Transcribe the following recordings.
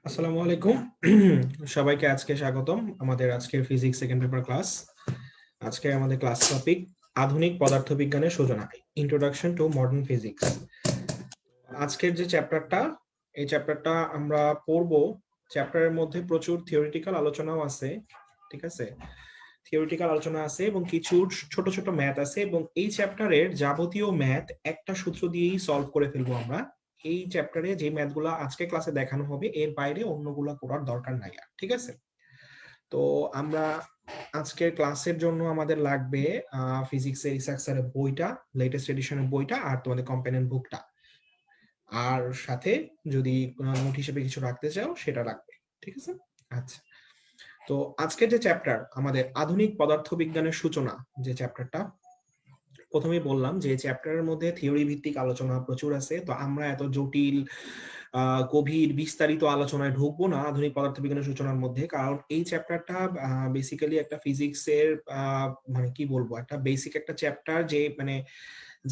আসসালামু আলাইকুম সবাইকে আজকে স্বাগতম আমাদের আজকের ফিজিক্স সেকেন্ড পেপার ক্লাস। আজকে আমাদের ক্লাস টপিক আধুনিক পদার্থবিজ্ঞানের সূচনা, ইন্ট্রোডাকশন টু মডার্ন ফিজিক্স। আজকের যে চ্যাপ্টারটা, এই চ্যাপ্টারটা আমরা পড়বো। চ্যাপ্টারের মধ্যে প্রচুর থিওরিটিক্যাল আলোচনাও আছে, ঠিক আছে? থিওরিটিক্যাল আলোচনা আছে এবং কিছু ছোট ছোট ম্যাথ আছে, এবং এই চ্যাপ্টারের যাবতীয় ম্যাথ একটা সূত্র দিয়েই সলভ করে ফেলবো আমরা। এই চ্যাপ্টারে যে ম্যাথগুলো আজকে ক্লাসে দেখানো হবে এর বাইরে অন্যগুলো করার দরকার নাই আর, ঠিক আছে? তো আমরা আজকের ক্লাসের জন্য আমাদের লাগবে ফিজিক্সের ইসাক স্যারের বইটা, লেটেস্ট এডিশনের বইটা, আর তোমাদের কম্পেনিয়ন বুকটা, আর সাথে যদি নোট হিসেবে কিছু রাখতে চাও সেটা রাখবে, ঠিক আছে? আচ্ছা, তো আজকের যে চ্যাপ্টার আমাদের আধুনিক পদার্থবিজ্ঞানের সূচনা, যে চ্যাপ্টারটা প্রথমেই বললাম যে চ্যাপ্টারের মধ্যে থিওরি ভিত্তিক আলোচনা প্রচুর আছে। তো আমরা এত জটিল গভীর বিস্তারিত আলোচনায় ঢুকবো না আধুনিক পদার্থবিজ্ঞানের সূচনার মধ্যে, কারণ এই চ্যাপ্টারটা বেসিক্যালি একটা ফিজিক্সের মানে কি বলবো, একটা বেসিক একটা চ্যাপ্টার, যে মানে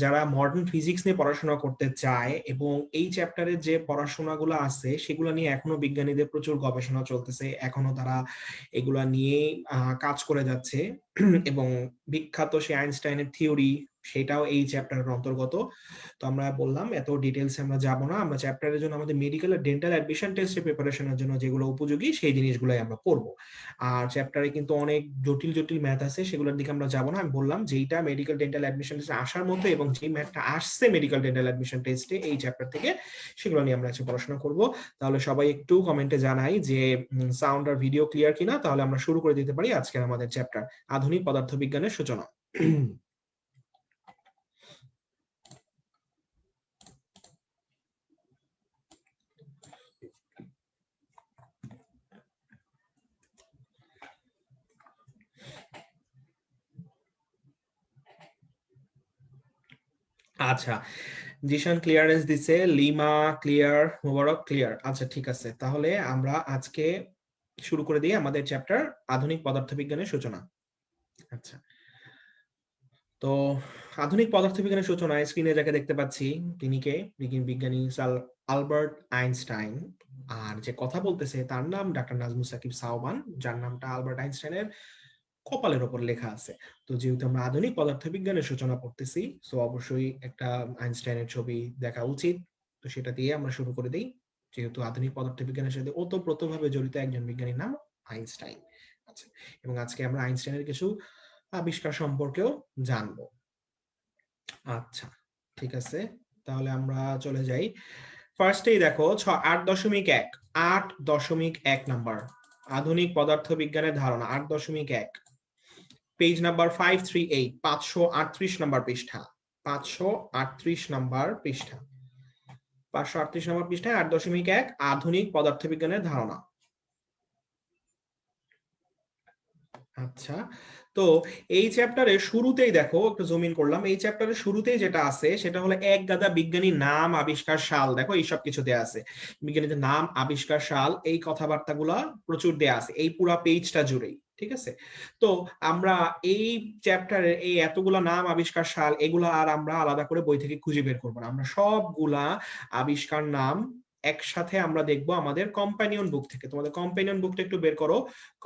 যারা মডার্ন ফিজিক্স নিয়ে পড়াশোনা করতে চায়, এবং এই চ্যাপ্টারের যে পড়াশোনাগুলো আছে সেগুলো নিয়ে এখনো বিজ্ঞানীদের প্রচুর গবেষণা চলতেছে, এখনো তারা এগুলা নিয়ে কাজ করে যাচ্ছে এবং বিখ্যাত সে আইনস্টাইনের থিওরি, সেটাও এই চ্যাপ্টারের অন্তর্গত। তো আমরা বললাম এত ডিটেলসে আমরা যাব না, আমরা চ্যাপ্টারের জন্য আমাদের মেডিকেল আর ডেন্টাল অ্যাডমিশন টেস্টের প্রিপারেশনের জন্য যেগুলো উপযোগী সেই জিনিসগুলোই আমরা পড়বো। আর চ্যাপ্টারে কিন্তু অনেক জটিল জটিল ম্যাথ আছে, সেগুলোর দিকে আমরা যাব না। আমি বললাম যেইটা মেডিকেল ডেন্টাল অ্যাডমিশন টেস্টে আসার মতো এবং যে ম্যাথটা আসছে মেডিকেল ডেন্টাল অ্যাডমিশন টেস্টে এই চ্যাপ্টার থেকে, সেগুলো নিয়ে আমরা আজকে পড়াশোনা করব। তাহলে সবাই একটু কমেন্টে জানাই যে সাউন্ড আর ভিডিও ক্লিয়ার কিনা, তাহলে আমরা শুরু করে দিতে পারি আজকের আমাদের চ্যাপ্টার আধুনিক পদার্থবিজ্ঞানের সূচনা। আচ্ছা, জিশান ক্লিয়ারেন্স দিছে, লিমা ক্লিয়ার, মোবারক ক্লিয়ার। আচ্ছা ঠিক আছে, তাহলে আমরা আজকে শুরু করে দিই আমাদের চ্যাপ্টার আধুনিক পদার্থবিজ্ঞানের সূচনা। আচ্ছা, তো আধুনিক পদার্থবিজ্ঞানের সূচনা স্ক্রিনে যাকে দেখতে পাচ্ছি তিনি কে? বিজ্ঞানী স্যার আলবার্ট আইনস্টাইন। আর যে কথা বলতেছে তার নাম ডাক্তার নাজমুস সাকিব সাওবান, যার নামটা আলবার্ট আইনস্টাইনের কপালের ওপর লেখা আছে। তো যেহেতু আমরা আধুনিক পদার্থবিজ্ঞানের সূচনা করতেছি, তো অবশ্যই একটা আইনস্টাইনের ছবি দেখা উচিত। তো সেটা দিয়ে আমরা শুরু করে দিই, যেহেতু আধুনিক পদার্থবিজ্ঞানের সাথে ওতপ্রোতভাবে জড়িত একজন বিজ্ঞানীর নাম আইনস্টাইন। আচ্ছা, এবং আজকে আমরা আইনস্টাইনের কিছু আবিষ্কার সম্পর্কেও জানবো। আচ্ছা ঠিক আছে, তাহলে আমরা চলে যাই। ফার্স্টেই দেখো 8.1, 8.1 নাম্বার আধুনিক পদার্থবিজ্ঞানের ধারণা, 8.1, পেজ নাম্বার 538, 538 নাম্বার পৃষ্ঠা, 538 নাম্বার পৃষ্ঠা, 538 নাম্বার পৃষ্ঠায় 8.1 আধুনিক পদার্থবিজ্ঞানের ধারণা। আচ্ছা, তো এই চ্যাপ্টারের শুরুতেই দেখো, একটু জুম ইন করলাম, এই চ্যাপ্টারের শুরুতেই যেটা আছে সেটা হলো এক গাদা বিজ্ঞানী নাম, আবিষ্কার, সাল। দেখো এইসব কিছু দেয়া আছে, বিজ্ঞানীদের নাম, আবিষ্কার, সাল, এই কথাবার্তাগুলা প্রচুর দেয়া আছে এই পুরা পেজটা জুড়েই, ঠিক আছে? তো আমরা এই চ্যাপ্টারের এই এতগুলা নাম, আবিষ্কার, সাল, এগুলা আর আমরা আলাদা করে বই থেকে খুঁজে বের করবো না, আমরা সবগুলা আবিষ্কার নাম একসাথে আমরা দেখবো আমাদের কম্প্যানিয়ন বুক থেকে। তোমাদের কম্প্যানিয়ন বুকটা একটু বের করো।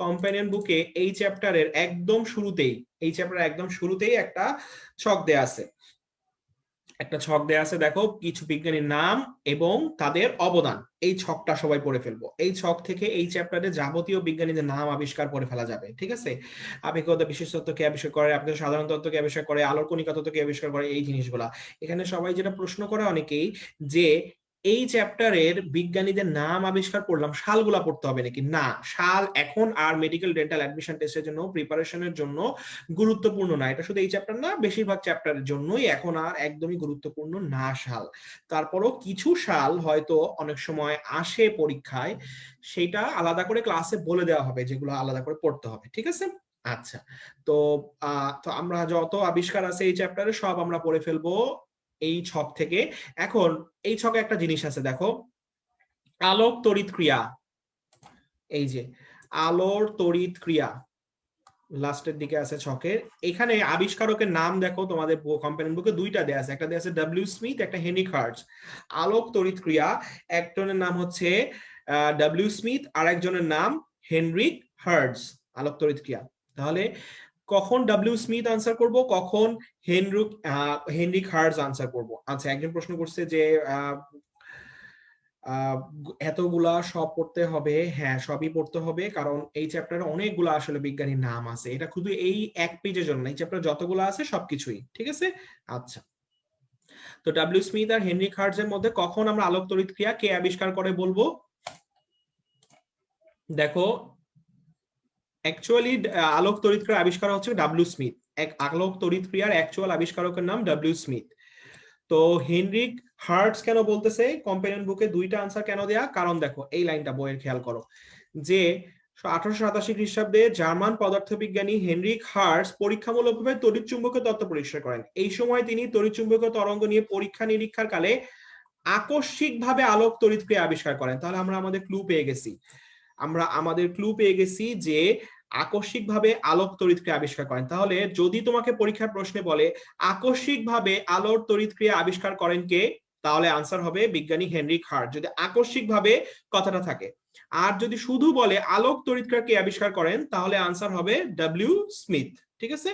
কম্প্যানিয়ন বুকে এই চ্যাপ্টারের একদম শুরুতেই, এই চ্যাপ্টারের একদম শুরুতেই একটা ছক দেয়া আছে, একটা ছক দেয়া আছে, দেখো কিছু বিজ্ঞানীর নাম এবং তাদের অবদান। এই ছকটা সবাই পড়ে ফেলবো, এই ছক থেকে এই চ্যাপ্টারে যাবতীয় বিজ্ঞানীদের নাম আবিষ্কার করে ফেলা যাবে, ঠিক আছে? আপেক্ষিকতা, বিশেষ তত্ত্ব কে আবিষ্কার করে, আপনাদের সাধারণ তত্ত্ব কে আবিষ্কার করে, আলোর কণিকা তত্ত্ব কে আবিষ্কার করে, এই জিনিসগুলা। এখানে সবাই যেটা প্রশ্ন করে অনেকেই, যে এই চ্যাপ্টারের বিজ্ঞানীদের নাম আবিষ্কার করলাম, সালগুলা পড়তে হবে নাকি? না, সাল এখন আর মেডিকেল ডেন্টাল অ্যাডমিশন টেস্টের জন্য, প্রিপারেশনের জন্য গুরুত্বপূর্ণ না। এটা শুধু এই চ্যাপ্টার না, বেশিরভাগ চ্যাপ্টারের জন্যই এখন আর একদমই গুরুত্বপূর্ণ না সাল। তারপরও কিছু সাল হয়তো অনেক সময় আসে পরীক্ষায়, সেটা আলাদা করে ক্লাসে বলে দেওয়া হবে, যেগুলো আলাদা করে পড়তে হবে, ঠিক আছে? আচ্ছা, তো তো আমরা যত আবিষ্কার আছে এই চ্যাপ্টারে সব আমরা পড়ে ফেলবো এই ছক থেকে। এখন এই ছকে একটা জিনিস আছে, দেখো, আলোক তড়িৎ ক্রিয়া। এই যে আলোর তড়িৎ ক্রিয়া, লাস্টের দিকে আছে ছকের। এখানে আবিষ্কারকের নাম দেখো তোমাদের কম্পোনেন্ট বুকে দুইটা দেয়া আছে, একটা দেয়া আছে ডব্লিউ স্মিথ, একটা হেনরি হার্টজ। আলোক তড়িৎ ক্রিয়া, একজনের নাম হচ্ছে ডব্লিউ স্মিথ আর একজনের নাম হেনরি হার্টজ। আলোক তড়িৎ ক্রিয়া, তাহলে কখন ডব্লিউ স্মিথ আনসার করব, কখন হেনরি হার্টজ আনসার করব। আচ্ছা, একজন প্রশ্ন করছে যে এতগুলা সব পড়তে হবে। হ্যাঁ, সবই পড়তে হবে, কারণ এই চ্যাপ্টারে অনেকগুলো আসলে বিজ্ঞানীর নাম আছে। এটা শুধু এই এক পেজের জন্য, এই চ্যাপ্টার যতগুলো আছে সবকিছুই, ঠিক আছে। আচ্ছা, তো ডব্লিউ স্মিথ আর হেনরি হার্টজ এর মধ্যে কখন আমরা আলোক তড়িৎ ক্রিয়া কে আবিষ্কার করে বলবো? দেখো, অ্যাকচুয়ালি আলোক তড়িৎ ক্রিয়ার আবিষ্কার হচ্ছে ডব্লিউ স্মিথ। এক আলোক তড়িৎ ক্রিয়ার অ্যাকচুয়াল আবিষ্কারকের নাম ডব্লিউ স্মিথ। তো হেনরিক হার্টজ কেন বলতেছে কম্পেনিয়ন বুকে দুইটা আনসার কেন দেয়া? কারণ দেখো এই লাইনটা বইয়ের খেয়াল করো, যে 1887 খ্রিস্টাব্দে জার্মান পদার্থবিজ্ঞানী হেনরিক হার্টজ পরীক্ষামূলকভাবে তড়িৎ চুম্বকীয় তত্ত্ব পরিষ্কার করেন। এই সময় তিনি তড়িৎ চুম্বকীয় তরঙ্গ নিয়ে পরীক্ষা নিরীক্ষার কালে আকস্মিকভাবে আলোক তড়িৎ ক্রিয়া আবিষ্কার করেন। তাহলে আমরা আমাদের ক্লু পেয়ে গেছি, যে আকস্মিকভাবে আলোক তড়িৎ ক্রিয়া আবিষ্কার করেন। তাহলে যদি তোমাকে পরীক্ষার প্রশ্নে বলে আকস্মিকভাবে আলোর তড়িৎ ক্রিয়া আবিষ্কার করেন কে, তাহলে আনসার হবে বিজ্ঞানী হেনরিক হার্টজ, যদি আকস্মিকভাবে কথাটা থাকে। আর যদি শুধু বলে আলোক তড়িৎ ক্রিয়া কে আবিষ্কার করেন, তাহলে আনসার হবে ডব্লিউ স্মিথ, ঠিক আছে।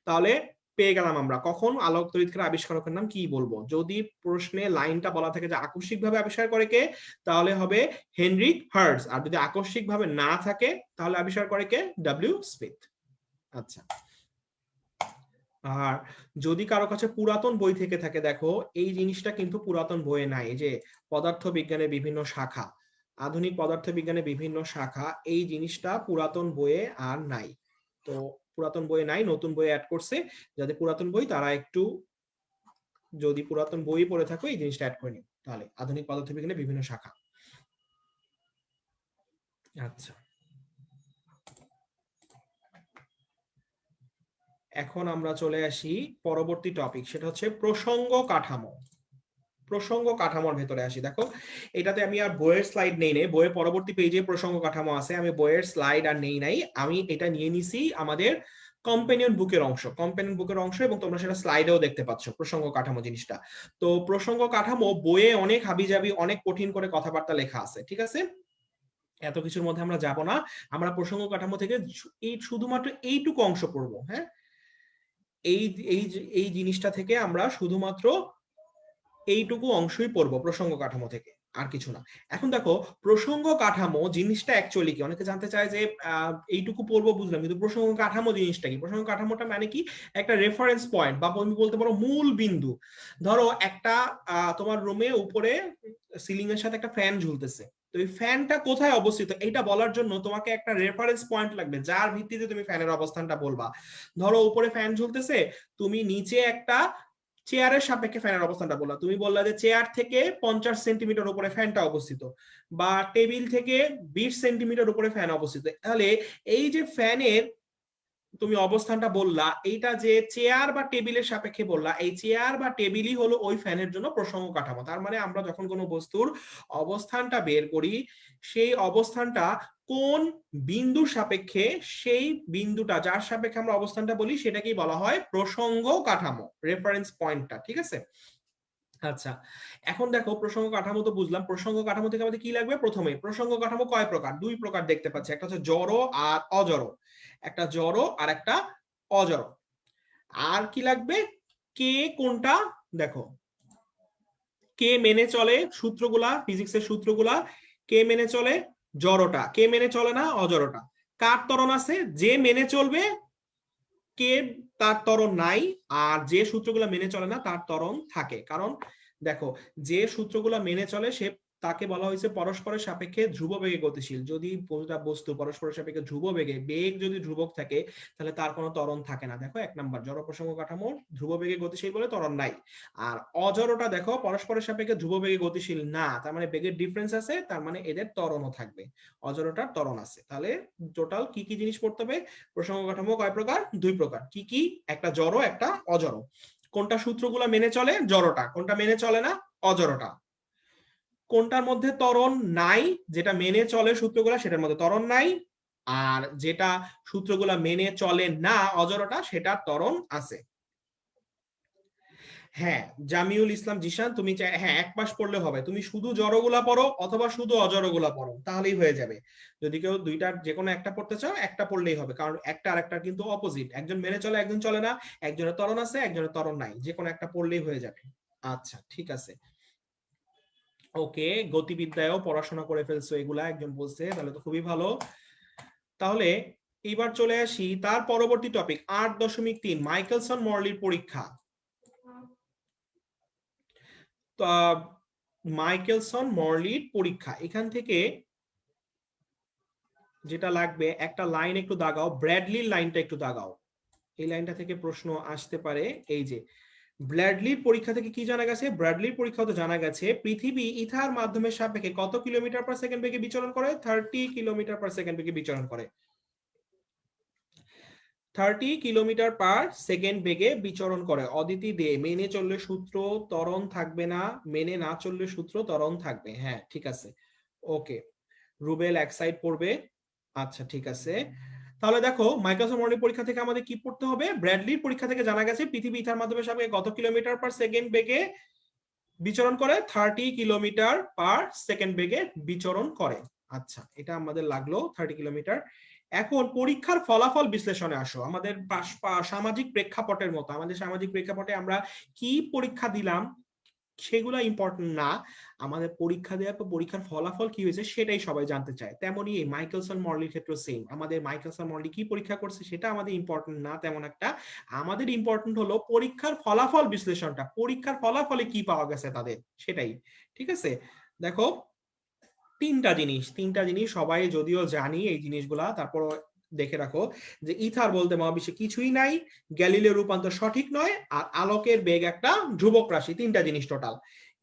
তাহলে পেয়ে গেলাম আমরা কখন আলোক তড়িৎ ক্রিয়া আবিষ্কারকের নাম কি বলবো। যদি প্রশ্নে লাইনটা বলা থাকে যে আকস্মিকভাবে আবিষ্কার করে কে, তাহলে হবে হেনরিক হার্টজ। আর যদি আকস্মিকভাবে না থাকে, তাহলে আবিষ্কার করে কে, ডব্লিউ স্মিথ। আচ্ছা, আর যদি কারো কাছে পুরাতন বই থেকে থাকে, দেখো এই জিনিসটা কিন্তু পুরাতন বইয়ে নাই, যে পদার্থ বিজ্ঞানের বিভিন্ন শাখা, আধুনিক পদার্থ বিজ্ঞানের বিভিন্ন শাখা, এই জিনিসটা পুরাতন বইয়ে আর নাই। তো পুরাতন বইয়ে নাই, নতুন বইয়ে অ্যাড করছে। যাদের পুরাতন বই তারা একটু, যদি পুরাতন বই পড়ে থাকো এই জিনিসটা অ্যাড করে নিও, তাহলে আধুনিক পদার্থ বিজ্ঞানের বিভিন্ন শাখা। আচ্ছা, এখন আমরা চলে আসি পরবর্তী টপিক, সেটা হচ্ছে প্রসঙ্গ কাঠামো। প্রসঙ্গ কাঠামোর ভেতরে আসি। দেখো, এটাতে আমি আর বইয়ের স্লাইড নেই নাই, বইয়ের পরবর্তী পেজে প্রসঙ্গ কাঠামো আছে, আমি বইয়ের স্লাইড আর নেই নাই, আমি এটা নিয়ে নিছি আমাদের কম্পেনিয়ন বুকের অংশ, এবং তোমরা সেটা স্লাইডেও দেখতে পাচ্ছ প্রসঙ্গ কাঠামো জিনিসটা। তো প্রসঙ্গ কাঠামো বইয়ে অনেক হাবিজাবি, অনেক কঠিন করে কথাবার্তা লেখা আছে, ঠিক আছে। এত কিছুর মধ্যে আমরা যাব না, আমরা প্রসঙ্গ কাঠামো থেকে এই শুধুমাত্র এইটুকু অংশ পড়বো। হ্যাঁ, এই এই এই জিনিসটা থেকে আমরা শুধুমাত্র এইটুকু অংশই পড়বো প্রসঙ্গ কাঠামো থেকে, আর কিছু না। এখন দেখো, প্রসঙ্গ কাঠামো জিনিসটা অ্যাকচুয়ালি কি, অনেকে জানতে চায় যে এইটুকু পড়বো বুঝলাম, কিন্তু প্রসঙ্গ কাঠামো জিনিসটা কি? প্রসঙ্গ কাঠামোটা মানে কি, একটা রেফারেন্স পয়েন্ট বা তুমি বলতে পারো মূল বিন্দু। ধরো একটা তোমার রুমে উপরে সিলিং এর সাথে একটা ফ্যান ঝুলতেছে, তো এই ফ্যানটা কোথায় অবস্থিত এটা বলার জন্য তোমাকে একটা রেফারেন্স পয়েন্ট লাগবে, যার ভিত্তিতে তুমি ফ্যানের অবস্থানটা বলবা। ধরো উপরে ফ্যান ঝুলতেছে, তুমি নিচে একটা চেয়ারের সাপেক্ষে ফ্যানের অবস্থানটা বললা, তুমি বললা যে চেয়ার থেকে 50 সেন্টিমিটার উপরে ফ্যানটা অবস্থিত, বা টেবিল থেকে 20 সেন্টিমিটার উপরে ফ্যান অবস্থিত। তাহলে এই যে ফ্যানের তুমি অবস্থানটা বললা, এইটা যে চেয়ার বা টেবিলের সাপেক্ষে বললা, এই চেয়ার বা টেবিলই হলো ওই ফ্যানের জন্য প্রসঙ্গ কাঠামো। তার মানে আমরা যখন কোনো বস্তুর অবস্থানটা বের করি, সেই অবস্থানটা কোন বিন্দুর সাপেক্ষে, সেই বিন্দুটা যার সাপেক্ষে আমরা অবস্থানটা বলি সেটাকেই বলা হয় প্রসঙ্গ কাঠামো, রেফারেন্স পয়েন্টটা, ঠিক আছে। আচ্ছা, এখন দেখো প্রসঙ্গ কাঠামো তো বুঝলাম, প্রসঙ্গ কাঠামো থেকে আমাদের কি লাগবে? প্রথমে প্রসঙ্গ কাঠামো কয় প্রকার? দুই প্রকার দেখতে পাচ্ছি, একটা হচ্ছে জড় আর অজড়, একটা জড় আর একটা অজড়। আর কি লাগবে? কে কোনটা? দেখো, কে মেনে চলে সূত্রগুলা, ফিজিক্সের সূত্রগুলা, কে মেনে চলে? জড়টা। কে মেনে চলে না? অজড়টা। কার ত্বরণ আছে? যে মেনে চলবে কে, তার ত্বরণ নাই, আর যে সূত্রগুলো মেনে চলে না তার ত্বরণ থাকে। কারণ দেখো, যে সূত্রগুলো মেনে চলে সে, তাকে বলা হয়েছে পরস্পরের সাপেক্ষে ধ্রুব বেগে গতিশীল। যদি বস্তু পরস্পরের সাপেক্ষে ধ্রুব বেগে, বেগ যদি ধ্রুবক থাকে, তাহলে তার কোনো ত্বরণ থাকে না। দেখো 1 নাম্বার, জড় প্রসঙ্গ কাঠামোর ধ্রুব বেগে গতিশীল বলে ত্বরণ নাই। আর অজড়টা দেখো, পরস্পরের সাপেক্ষে ধ্রুব বেগে গতিশীল না, তার মানে বেগের ডিফারেন্স আছে, তার মানে এদের ত্বরণও থাকবে। অজড়টার ত্বরণ আছে। তাহলে টোটাল কি কি জিনিস পড়তে হবে? প্রসঙ্গ কাঠামো কয় প্রকার? 2 প্রকার। কি কি? একটা জড়, একটা অজড়। কোনটা সূত্রগুলো মেনে চলে? জড়টা। কোনটা মেনে চলে না? অজড়টা। কোনটার মধ্যে ত্বরণ নাই? যেটা মেনে চলে সূত্রগুলো সেটার মধ্যে ত্বরণ নাই। আর যেটা সূত্রগুলা মেনে চলে না অজরটা সেটা ত্বরণ আছে। হ্যাঁ জামিউল ইসলাম জিশান, তুমি হ্যাঁ এক মাস পড়লে হবে, তুমি শুধু জড়গুলা পড়ো অথবা শুধু অজড়গুলা পড়ো তাহলেই হয়ে যাবে। যদি কেউ দুইটার যে কোনো একটা পড়তে চাও একটা পড়লেই হবে, কারণ একটা আরেকটা কিন্তু অপোজিট, একজন মেনে চলে একজন চলে না, একজনের ত্বরণ আছে একজনের ত্বরণ নাই, যে কোনো একটা পড়লেই হয়ে যাবে। আচ্ছা ঠিক আছে, ওকে গতিবিদ্যায়ও পড়াশোনা করে ফেলছো এগুলা একজন বলছে, তাহলে তো খুবই ভালো। তাহলে এবার চলে আসি তার পরবর্তী টপিক 8.3 মাইকেলসন মর্লির পরীক্ষা। মাইকেলসন মর্লির পরীক্ষা, এখান থেকে যেটা লাগবে একটা লাইন একটু দাগাও, ব্র্যাডলির লাইনটা একটু দাগাও, এই লাইনটা থেকে প্রশ্ন আসতে পারে। এই যে ব্র্যাডলির পরীক্ষা থেকে কি জানা গেছে, ব্র্যাডলির পরীক্ষা তো জানা গেছে পৃথিবী ইথার মাধ্যমের সাপেক্ষে কত কিলোমিটার পার সেকেন্ড বেগে বিচরণ করে, 30 কিলোমিটার পার সেকেন্ড বেগে বিচরণ করে, 30 কিলোমিটার পার সেকেন্ড বেগে বিচরণ করে। অদিতি দে, মেনে চললে সূত্র ত্বরণ থাকবে না, মেনে না চললে সূত্র ত্বরণ থাকবে। হ্যাঁ ঠিক আছে, ওকে রুবেল এক সাইড পড়বে। আচ্ছা ঠিক আছে, তাহলে দেখো মাইকেলসন মর্লির পরীক্ষা থেকে আমাদের কি পড়তে হবে, ব্র্যাডলির পরীক্ষা থেকে জানা গেছে পৃথিবী ইথার মাধ্যমে সাপেক্ষে কত কিলোমিটার পার সেকেন্ড বেগে বিচরণ করে, 30 কিলোমিটার পার সেকেন্ড বেগে বিচরণ করে। আচ্ছা এটা আমাদের লাগলো 30 কিলোমিটার। এখন পরীক্ষার ফলাফল বিশ্লেষণে আসো, আমাদের সামাজিক প্রেক্ষাপটের মতো, আমাদের সামাজিক প্রেক্ষাপটে আমরা কি পরীক্ষা দিলাম সেগুলো ইম্পর্টেন্ট না, আমাদের পরীক্ষা দেওয়ার পর পরীক্ষার ফলাফল কি হয়েছে সেটাই সবাই জানতে চায়। তেমনই এই মাইকেলসন মর্লির ক্ষেত্রে সেম, আমাদের মাইকেলসন মর্লি কি পরীক্ষা করছে সেটা আমাদের ইম্পর্টেন্ট না তেমন একটা, আমাদের ইম্পর্টেন্ট হলো পরীক্ষার ফলাফল বিশ্লেষণটা, পরীক্ষার ফলাফলে কি পাওয়া গেছে তাদের সেটাই। ঠিক আছে, দেখো তিনটা জিনিস সবাই যদিও জানি এই জিনিসগুলা, তারপর দেখে রাখো যে ইথার বলতে মহাবিশ্বে কিছুই নাই, গ্যালিলিও রূপান্তর সঠিক নয়, আর আলোকের বেগ একটা ধ্রুবক রাশি, তিনটা জিনিস টোটাল।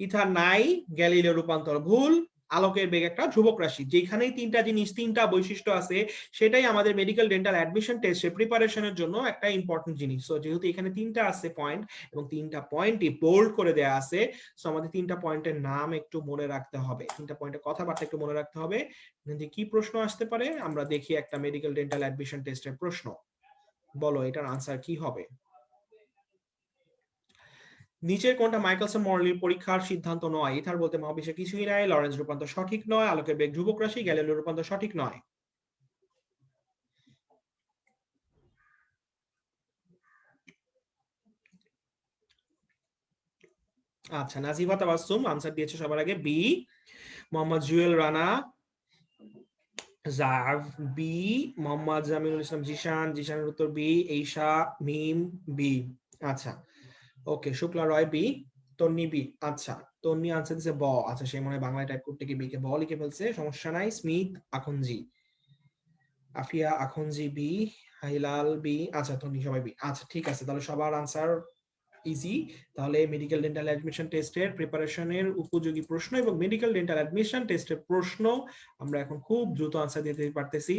ইথার নাই, গ্যালিলিও রূপান্তর ভুল, আলোকের বেগ একটা ধ্রুবক রাশি, যেখানেই তিনটা জিনিস তিনটা বৈশিষ্ট্য আছে সেটাই আমাদের মেডিকেল ডেন্টাল অ্যাডমিশন টেস্টে প্রিপারেশনের জন্য একটা ইম্পর্টেন্ট জিনিস। সো যেহেতু এখানে তিনটা আছে পয়েন্ট এবং তিনটা পয়েন্টই বোল্ড করে দেয়া আছে, সো আমাদের তিনটা পয়েন্টের নাম একটু মনে রাখতে হবে, তিনটা পয়েন্টের কথাবার্তা একটু মনে রাখতে হবে। যে কি প্রশ্ন আসতে পারে আমরা দেখি, একটা মেডিকেল ডেন্টাল অ্যাডমিশন টেস্টের প্রশ্ন, বলো এটার আনসার কি হবে। নিচের কোনটা মাইকেলসন মর্লির পরীক্ষার সিদ্ধান্ত নয়, ইথার বলতে মহাবিশ্বে কিছুই নাই, লরেন্স রূপান্তর সঠিক নয়, আলোকের বেগ ধ্রুবক রাশি, গ্যালিলিও রূপান্তর সঠিক নয়। আচ্ছা নাজিবা তাবাসসুম আনসার দিয়েছে সবার আগে বি, মোহাম্মদ জুয়েল রানা জাভ বি, মোহাম্মদ জামিনুল ইসলাম জিশান, জিশানের উত্তর বি, এইশা মিম বি। আচ্ছা ওকে শুক্লা রয় বি, তন্নি বি। আচ্ছা তন্নি আনসার দিছে ব, আচ্ছা সে মনে হয় বাংলায় টাইপ করতে গিয়ে বি কে ব লিখে ফেলছে, সমস্যা নাই। Smith Akhonji, Afia Akhonji B, Hilal B, আচ্ছা তন্নি সবাই বি। আচ্ছা ঠিক আছে, তাহলে সবার আনসার ইজি। তাহলে মেডিকেল ডেন্টাল অ্যাডমিশন টেস্টের প্রিপারেশনের উপযোগী প্রশ্ন এবং মেডিকেল ডেন্টাল অ্যাডমিশন টেস্টের প্রশ্ন আমরা এখন খুব দ্রুত আনসার দিতে পারতেছি,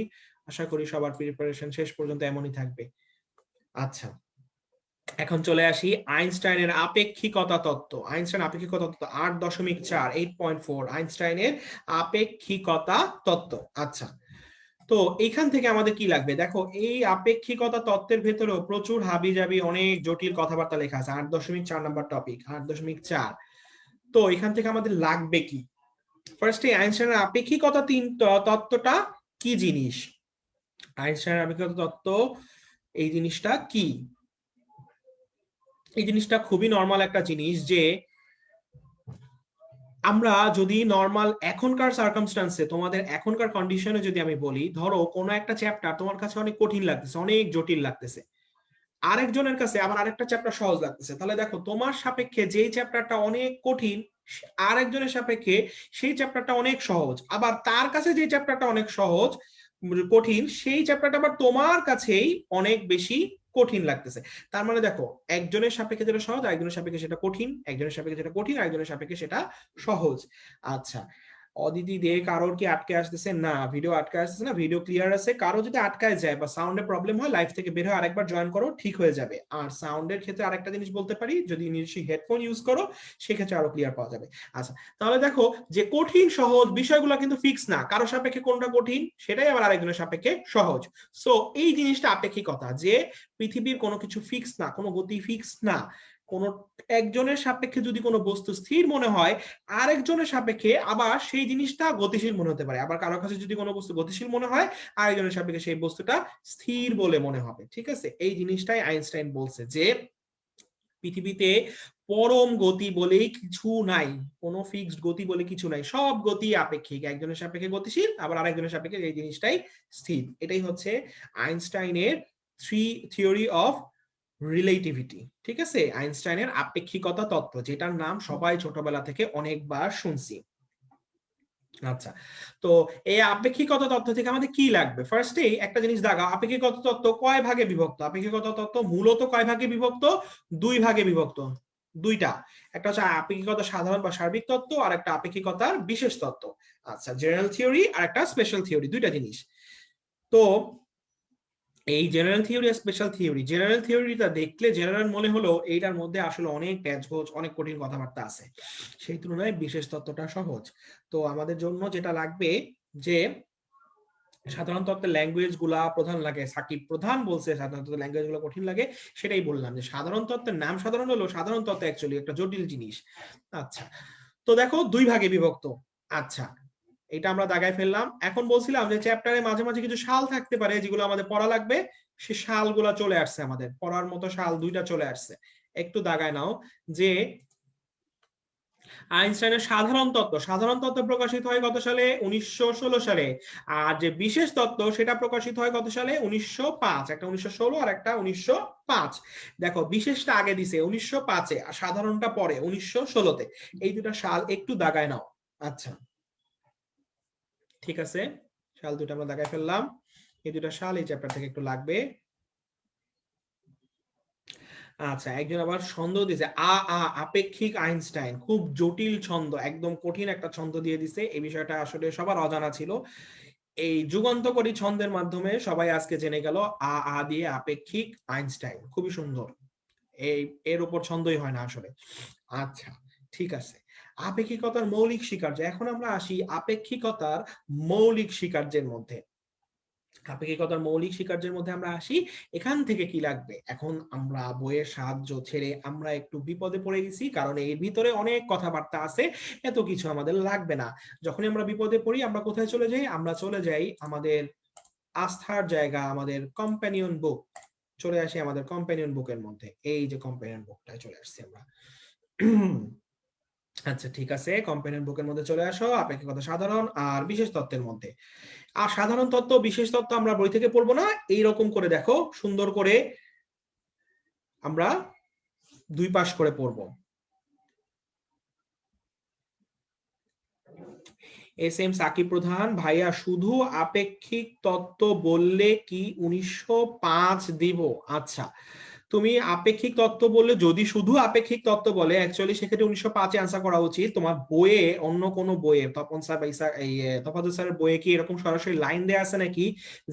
আশা করি সবার প্রিপারেশন শেষ পর্যন্ত এমনই থাকবে। আচ্ছা এখন চলে আসি আইনস্টাইনের আপেক্ষিকতা তত্ত্ব, আইনস্টাইন আপেক্ষিকতা তত্ত্ব 8.4 8.4 আইনস্টাইনের আপেক্ষিকতা তত্ত্ব। আচ্ছা তো এখান থেকে আমাদের কি লাগবে, দেখো এই আপেক্ষিকতা তত্ত্বের ভেতরেও প্রচুর হাবিজাবি অনেক জটিল কথাবার্তা লেখা আছে, 8.4 নাম্বার টপিক 8.4। তো এখান থেকে আমাদের লাগবে কি, ফার্স্টে আইনস্টাইনের আপেক্ষিকতা তত্ত্বটা কি জিনিস, আইনস্টাইনের আপেক্ষিকতা তত্ত্ব এই জিনিসটা কি, এই জিনিসটা খুবই নর্মাল একটা জিনিস যে আমরা যদি নর্মাল এখনকার সার্কামস্টান্সে তোমাদের এখনকার কন্ডিশনে যদি আমি বলি, ধরো কোনো একটা চ্যাপ্টার তোমার কাছে অনেক কঠিন লাগতেছে অনেক জটিল লাগতেছে, আরেকজনের কাছে আবার আরেকটা চ্যাপ্টার সহজ লাগতেছে, তাহলে দেখো তোমার সাপেক্ষে যেই চ্যাপ্টারটা অনেক কঠিন আরেকজনের সাপেক্ষে সেই চ্যাপ্টারটা অনেক সহজ, আবার তার কাছে যে চ্যাপ্টারটা অনেক সহজ কঠিন সেই চ্যাপ্টারটা আবার তোমার কাছেই অনেক বেশি কঠিন লাগতেছে। তার মানে দেখো একজনের সাপেক্ষে যেটা সহজ একজনের সাপেক্ষে সেটা কঠিন, একজনের সাপেক্ষে যেটা কঠিন একজনের সাপেক্ষে সেটা সহজ। আচ্ছা অদিতি দে, কারোর কি আটকে আসতেছে? না, ভিডিও আটকে আসতেছে না, ভিডিও ক্লিয়ার আছে। কারো যদি আটকায় যায় বা সাউন্ডে প্রবলেম হয়, লাইভ থেকে বের হয়ে আরেকবার জয়েন করো, ঠিক হয়ে যাবে। আর সাউন্ডের ক্ষেত্রে আরেকটা জিনিস বলতে পারি, যদি নিজস্ব হেডফোন ইউজ করো সেক্ষেত্রে আরো ক্লিয়ার পাওয়া যাবে। আচ্ছা, তাহলে দেখো যে কঠিন সহজ বিষয়গুলো কিন্তু ফিক্স না, কারো সাপেক্ষে কোনটা কঠিন সেটাই আবার আরেকজনের সাপেক্ষে সহজ। সো এই জিনিসটা আপেক্ষিকতা, যে পৃথিবীর কোনো কিছু ফিক্স না, কোনো গতি ফিক্স না। কোন একজনের সাপেক্ষে যদি কোনো বস্তু স্থির মনে হয়, আরেকজনের সাপেক্ষে আবার সেই জিনিসটা গতিশীল মনে হতে পারে। আবার কারো কাছে যদি কোনো বস্তু গতিশীল মনে হয়, আরেকজনের সাপেক্ষে সেই বস্তুটা স্থির বলে মনে হবে। ঠিক আছে, এই জিনিসটাই আইনস্টাইন বলছে যে পৃথিবীতে পরম গতি বলেই কিছু নাই, কোনো ফিক্সড গতি বলে কিছু নাই, সব গতি আপেক্ষিক। একজনের সাপেক্ষে গতিশীল, আবার আরেকজনের সাপেক্ষে এই জিনিসটাই স্থির। এটাই হচ্ছে আইনস্টাইনের থিওরি অফ রিলেটিভিটি। ঠিক আছে, আইনস্টাইনের আপেক্ষিকতা তত্ত্ব, যেটার নাম সবাই ছোটবেলা থেকে অনেকবার শুনছি। আচ্ছা, তো এই আপেক্ষিকতা তত্ত্ব থেকে আমাদের কি লাগবে? ফার্স্টেই একটা জিনিস দাগা, আপেক্ষিকতা তত্ত্ব কয় ভাগে বিভক্ত? আপেক্ষিকতা তত্ত্ব মূলত কয় ভাগে বিভক্ত? দুই ভাগে বিভক্ত, দুইটা। একটা হচ্ছে আপেক্ষিকতা সাধারণ বা সার্বিক তত্ত্ব, আর একটা আপেক্ষিকতার বিশেষ তত্ত্ব। আচ্ছা, জেনারেল থিওরি আর একটা স্পেশাল থিওরি, দুইটা জিনিস। তো এই জেনারেল থিওরি আর স্পেশাল থিওরি, জেনারেল থিওরিটা দেখলে জেনারেল মনে হলো এইটার মধ্যে আসলে অনেক প্যাচগোছ, অনেক কঠিন কথাবার্তা আছে, সেই তুলনায় বিশেষ তত্ত্বটা সহজ। তো আমাদের জন্য যেটা লাগবে, যে সাধারণ তত্ত্বের ল্যাঙ্গুয়েজ গুলা প্রধান লাগে, সাকিব প্রধান বলছে সাধারণ তত্ত্বের ল্যাঙ্গুয়েজ গুলো কঠিন লাগে, সেটাই বললাম যে সাধারণ তত্ত্বের নাম সাধারণ হলো, সাধারণ তত্ত্ব অ্যাকচুয়ালি একটা জটিল জিনিস। আচ্ছা, তো দেখো দুই ভাগে বিভক্ত। আচ্ছা, এটা আমরা দাগায় ফেললাম। এখন বলছিলাম যে চ্যাপ্টারে মাঝে মাঝে কিছু সাল থাকতে পারে যেগুলো আমাদের পড়া লাগবে, সে সালগুলা চলে আসছে, আমাদের পড়ার মতো সাল দুইটা চলে আসছে, একটু দাগায় নাও। যে আইনস্টাইনের সাধারণ তত্ত্ব, সাধারণ তত্ত্ব প্রকাশিত হয় কত সালে? 1916 সালে। আর যে বিশেষ তত্ত্ব সেটা প্রকাশিত হয় কত সালে? 1905। একটা 1916 আর একটা 1905। দেখো বিশেষটা আগে দিছে 1905-এ, আর সাধারণটা পরে 1916-তে। এই দুটা সাল একটু দাগায় নাও। আচ্ছা, ঠিক আছে, সাল দুটো আমরা দাগায় ফেললাম। এই দুটা সাল এই চ্যাপ্টার থেকে একটু লাগবে। আচ্ছা, একজন আবার ছন্দ দিয়েছে, আপেক্ষিক আইনস্টাইন, খুব জটিল ছন্দ, একদম কঠিন একটা ছন্দ দিয়ে দিছে। এই বিষয়টা আসলে সবার অজানা ছিল। এই যুগান্তকারী ছন্দের মাধ্যমে সবাই আজকে জেনে গেল দিয়ে আপেক্ষিক আইনস্টাইন, খুবই সুন্দর। এই এর উপর ছন্দই হয় না আসলে। আচ্ছা, ঠিক আছে, আপেক্ষিকতার মৌলিক স্বীকার্য। এখন আমরা আসি আপেক্ষিকতার মৌলিক স্বীকার্যের মধ্যে। আপেক্ষিকতার মৌলিক স্বীকার্যের মধ্যে আমরা আসি, এখান থেকে কি লাগবে? এখন আমরা বইয়ের সাহায্য ছেড়ে আমরা একটু বিপদে পড়ে গেছি, কারণ এর ভিতরে অনেক কথাবার্তা আছে, এত কিছু আমাদের লাগবে না। যখনই আমরা বিপদে পড়ি আমরা কোথায় চলে যাই? আমরা চলে যাই আমাদের আস্থার জায়গা, আমাদের কম্প্যানিয়ন বুক। চলে আসি আমাদের কম্প্যানিয়ন বুকের মধ্যে, এই যে কম্প্যানিয়ন বুকটায় চলে আসছি আমরা। আচ্ছা, ঠিক আছে, কম্প্যানিয়ন বুকের মধ্যে চলে আসো, আপেক্ষিকতা সাধারণ আর বিশেষ তত্ত্বের মধ্যে। আর সাধারণ তত্ত্ব বিশেষ তত্ত্ব আমরা বই থেকে পড়বো না, এইরকম করে দেখো সুন্দর করে আমরা দুই পাশ করে পড়বো। এস এম সাকিব প্রধান, ভাইয়া শুধু আপেক্ষিক তত্ত্ব বললে কি 1905 দিব? আচ্ছা, তুমি আপেক্ষিক তত্ত্ব বললে, যদি শুধু আপেক্ষিক তত্ত্ব বলে অ্যাকচুয়ালি সেক্ষেত্রে 1905-এ আনসার করা উচিত। তোমার বইয়ে, অন্য কোনো বইয়ে, তপন স্যার বা এই তফাজ্জল স্যারের বইয়ে কি এরকম সরাসরি লাইন দেয়া আছে নাকি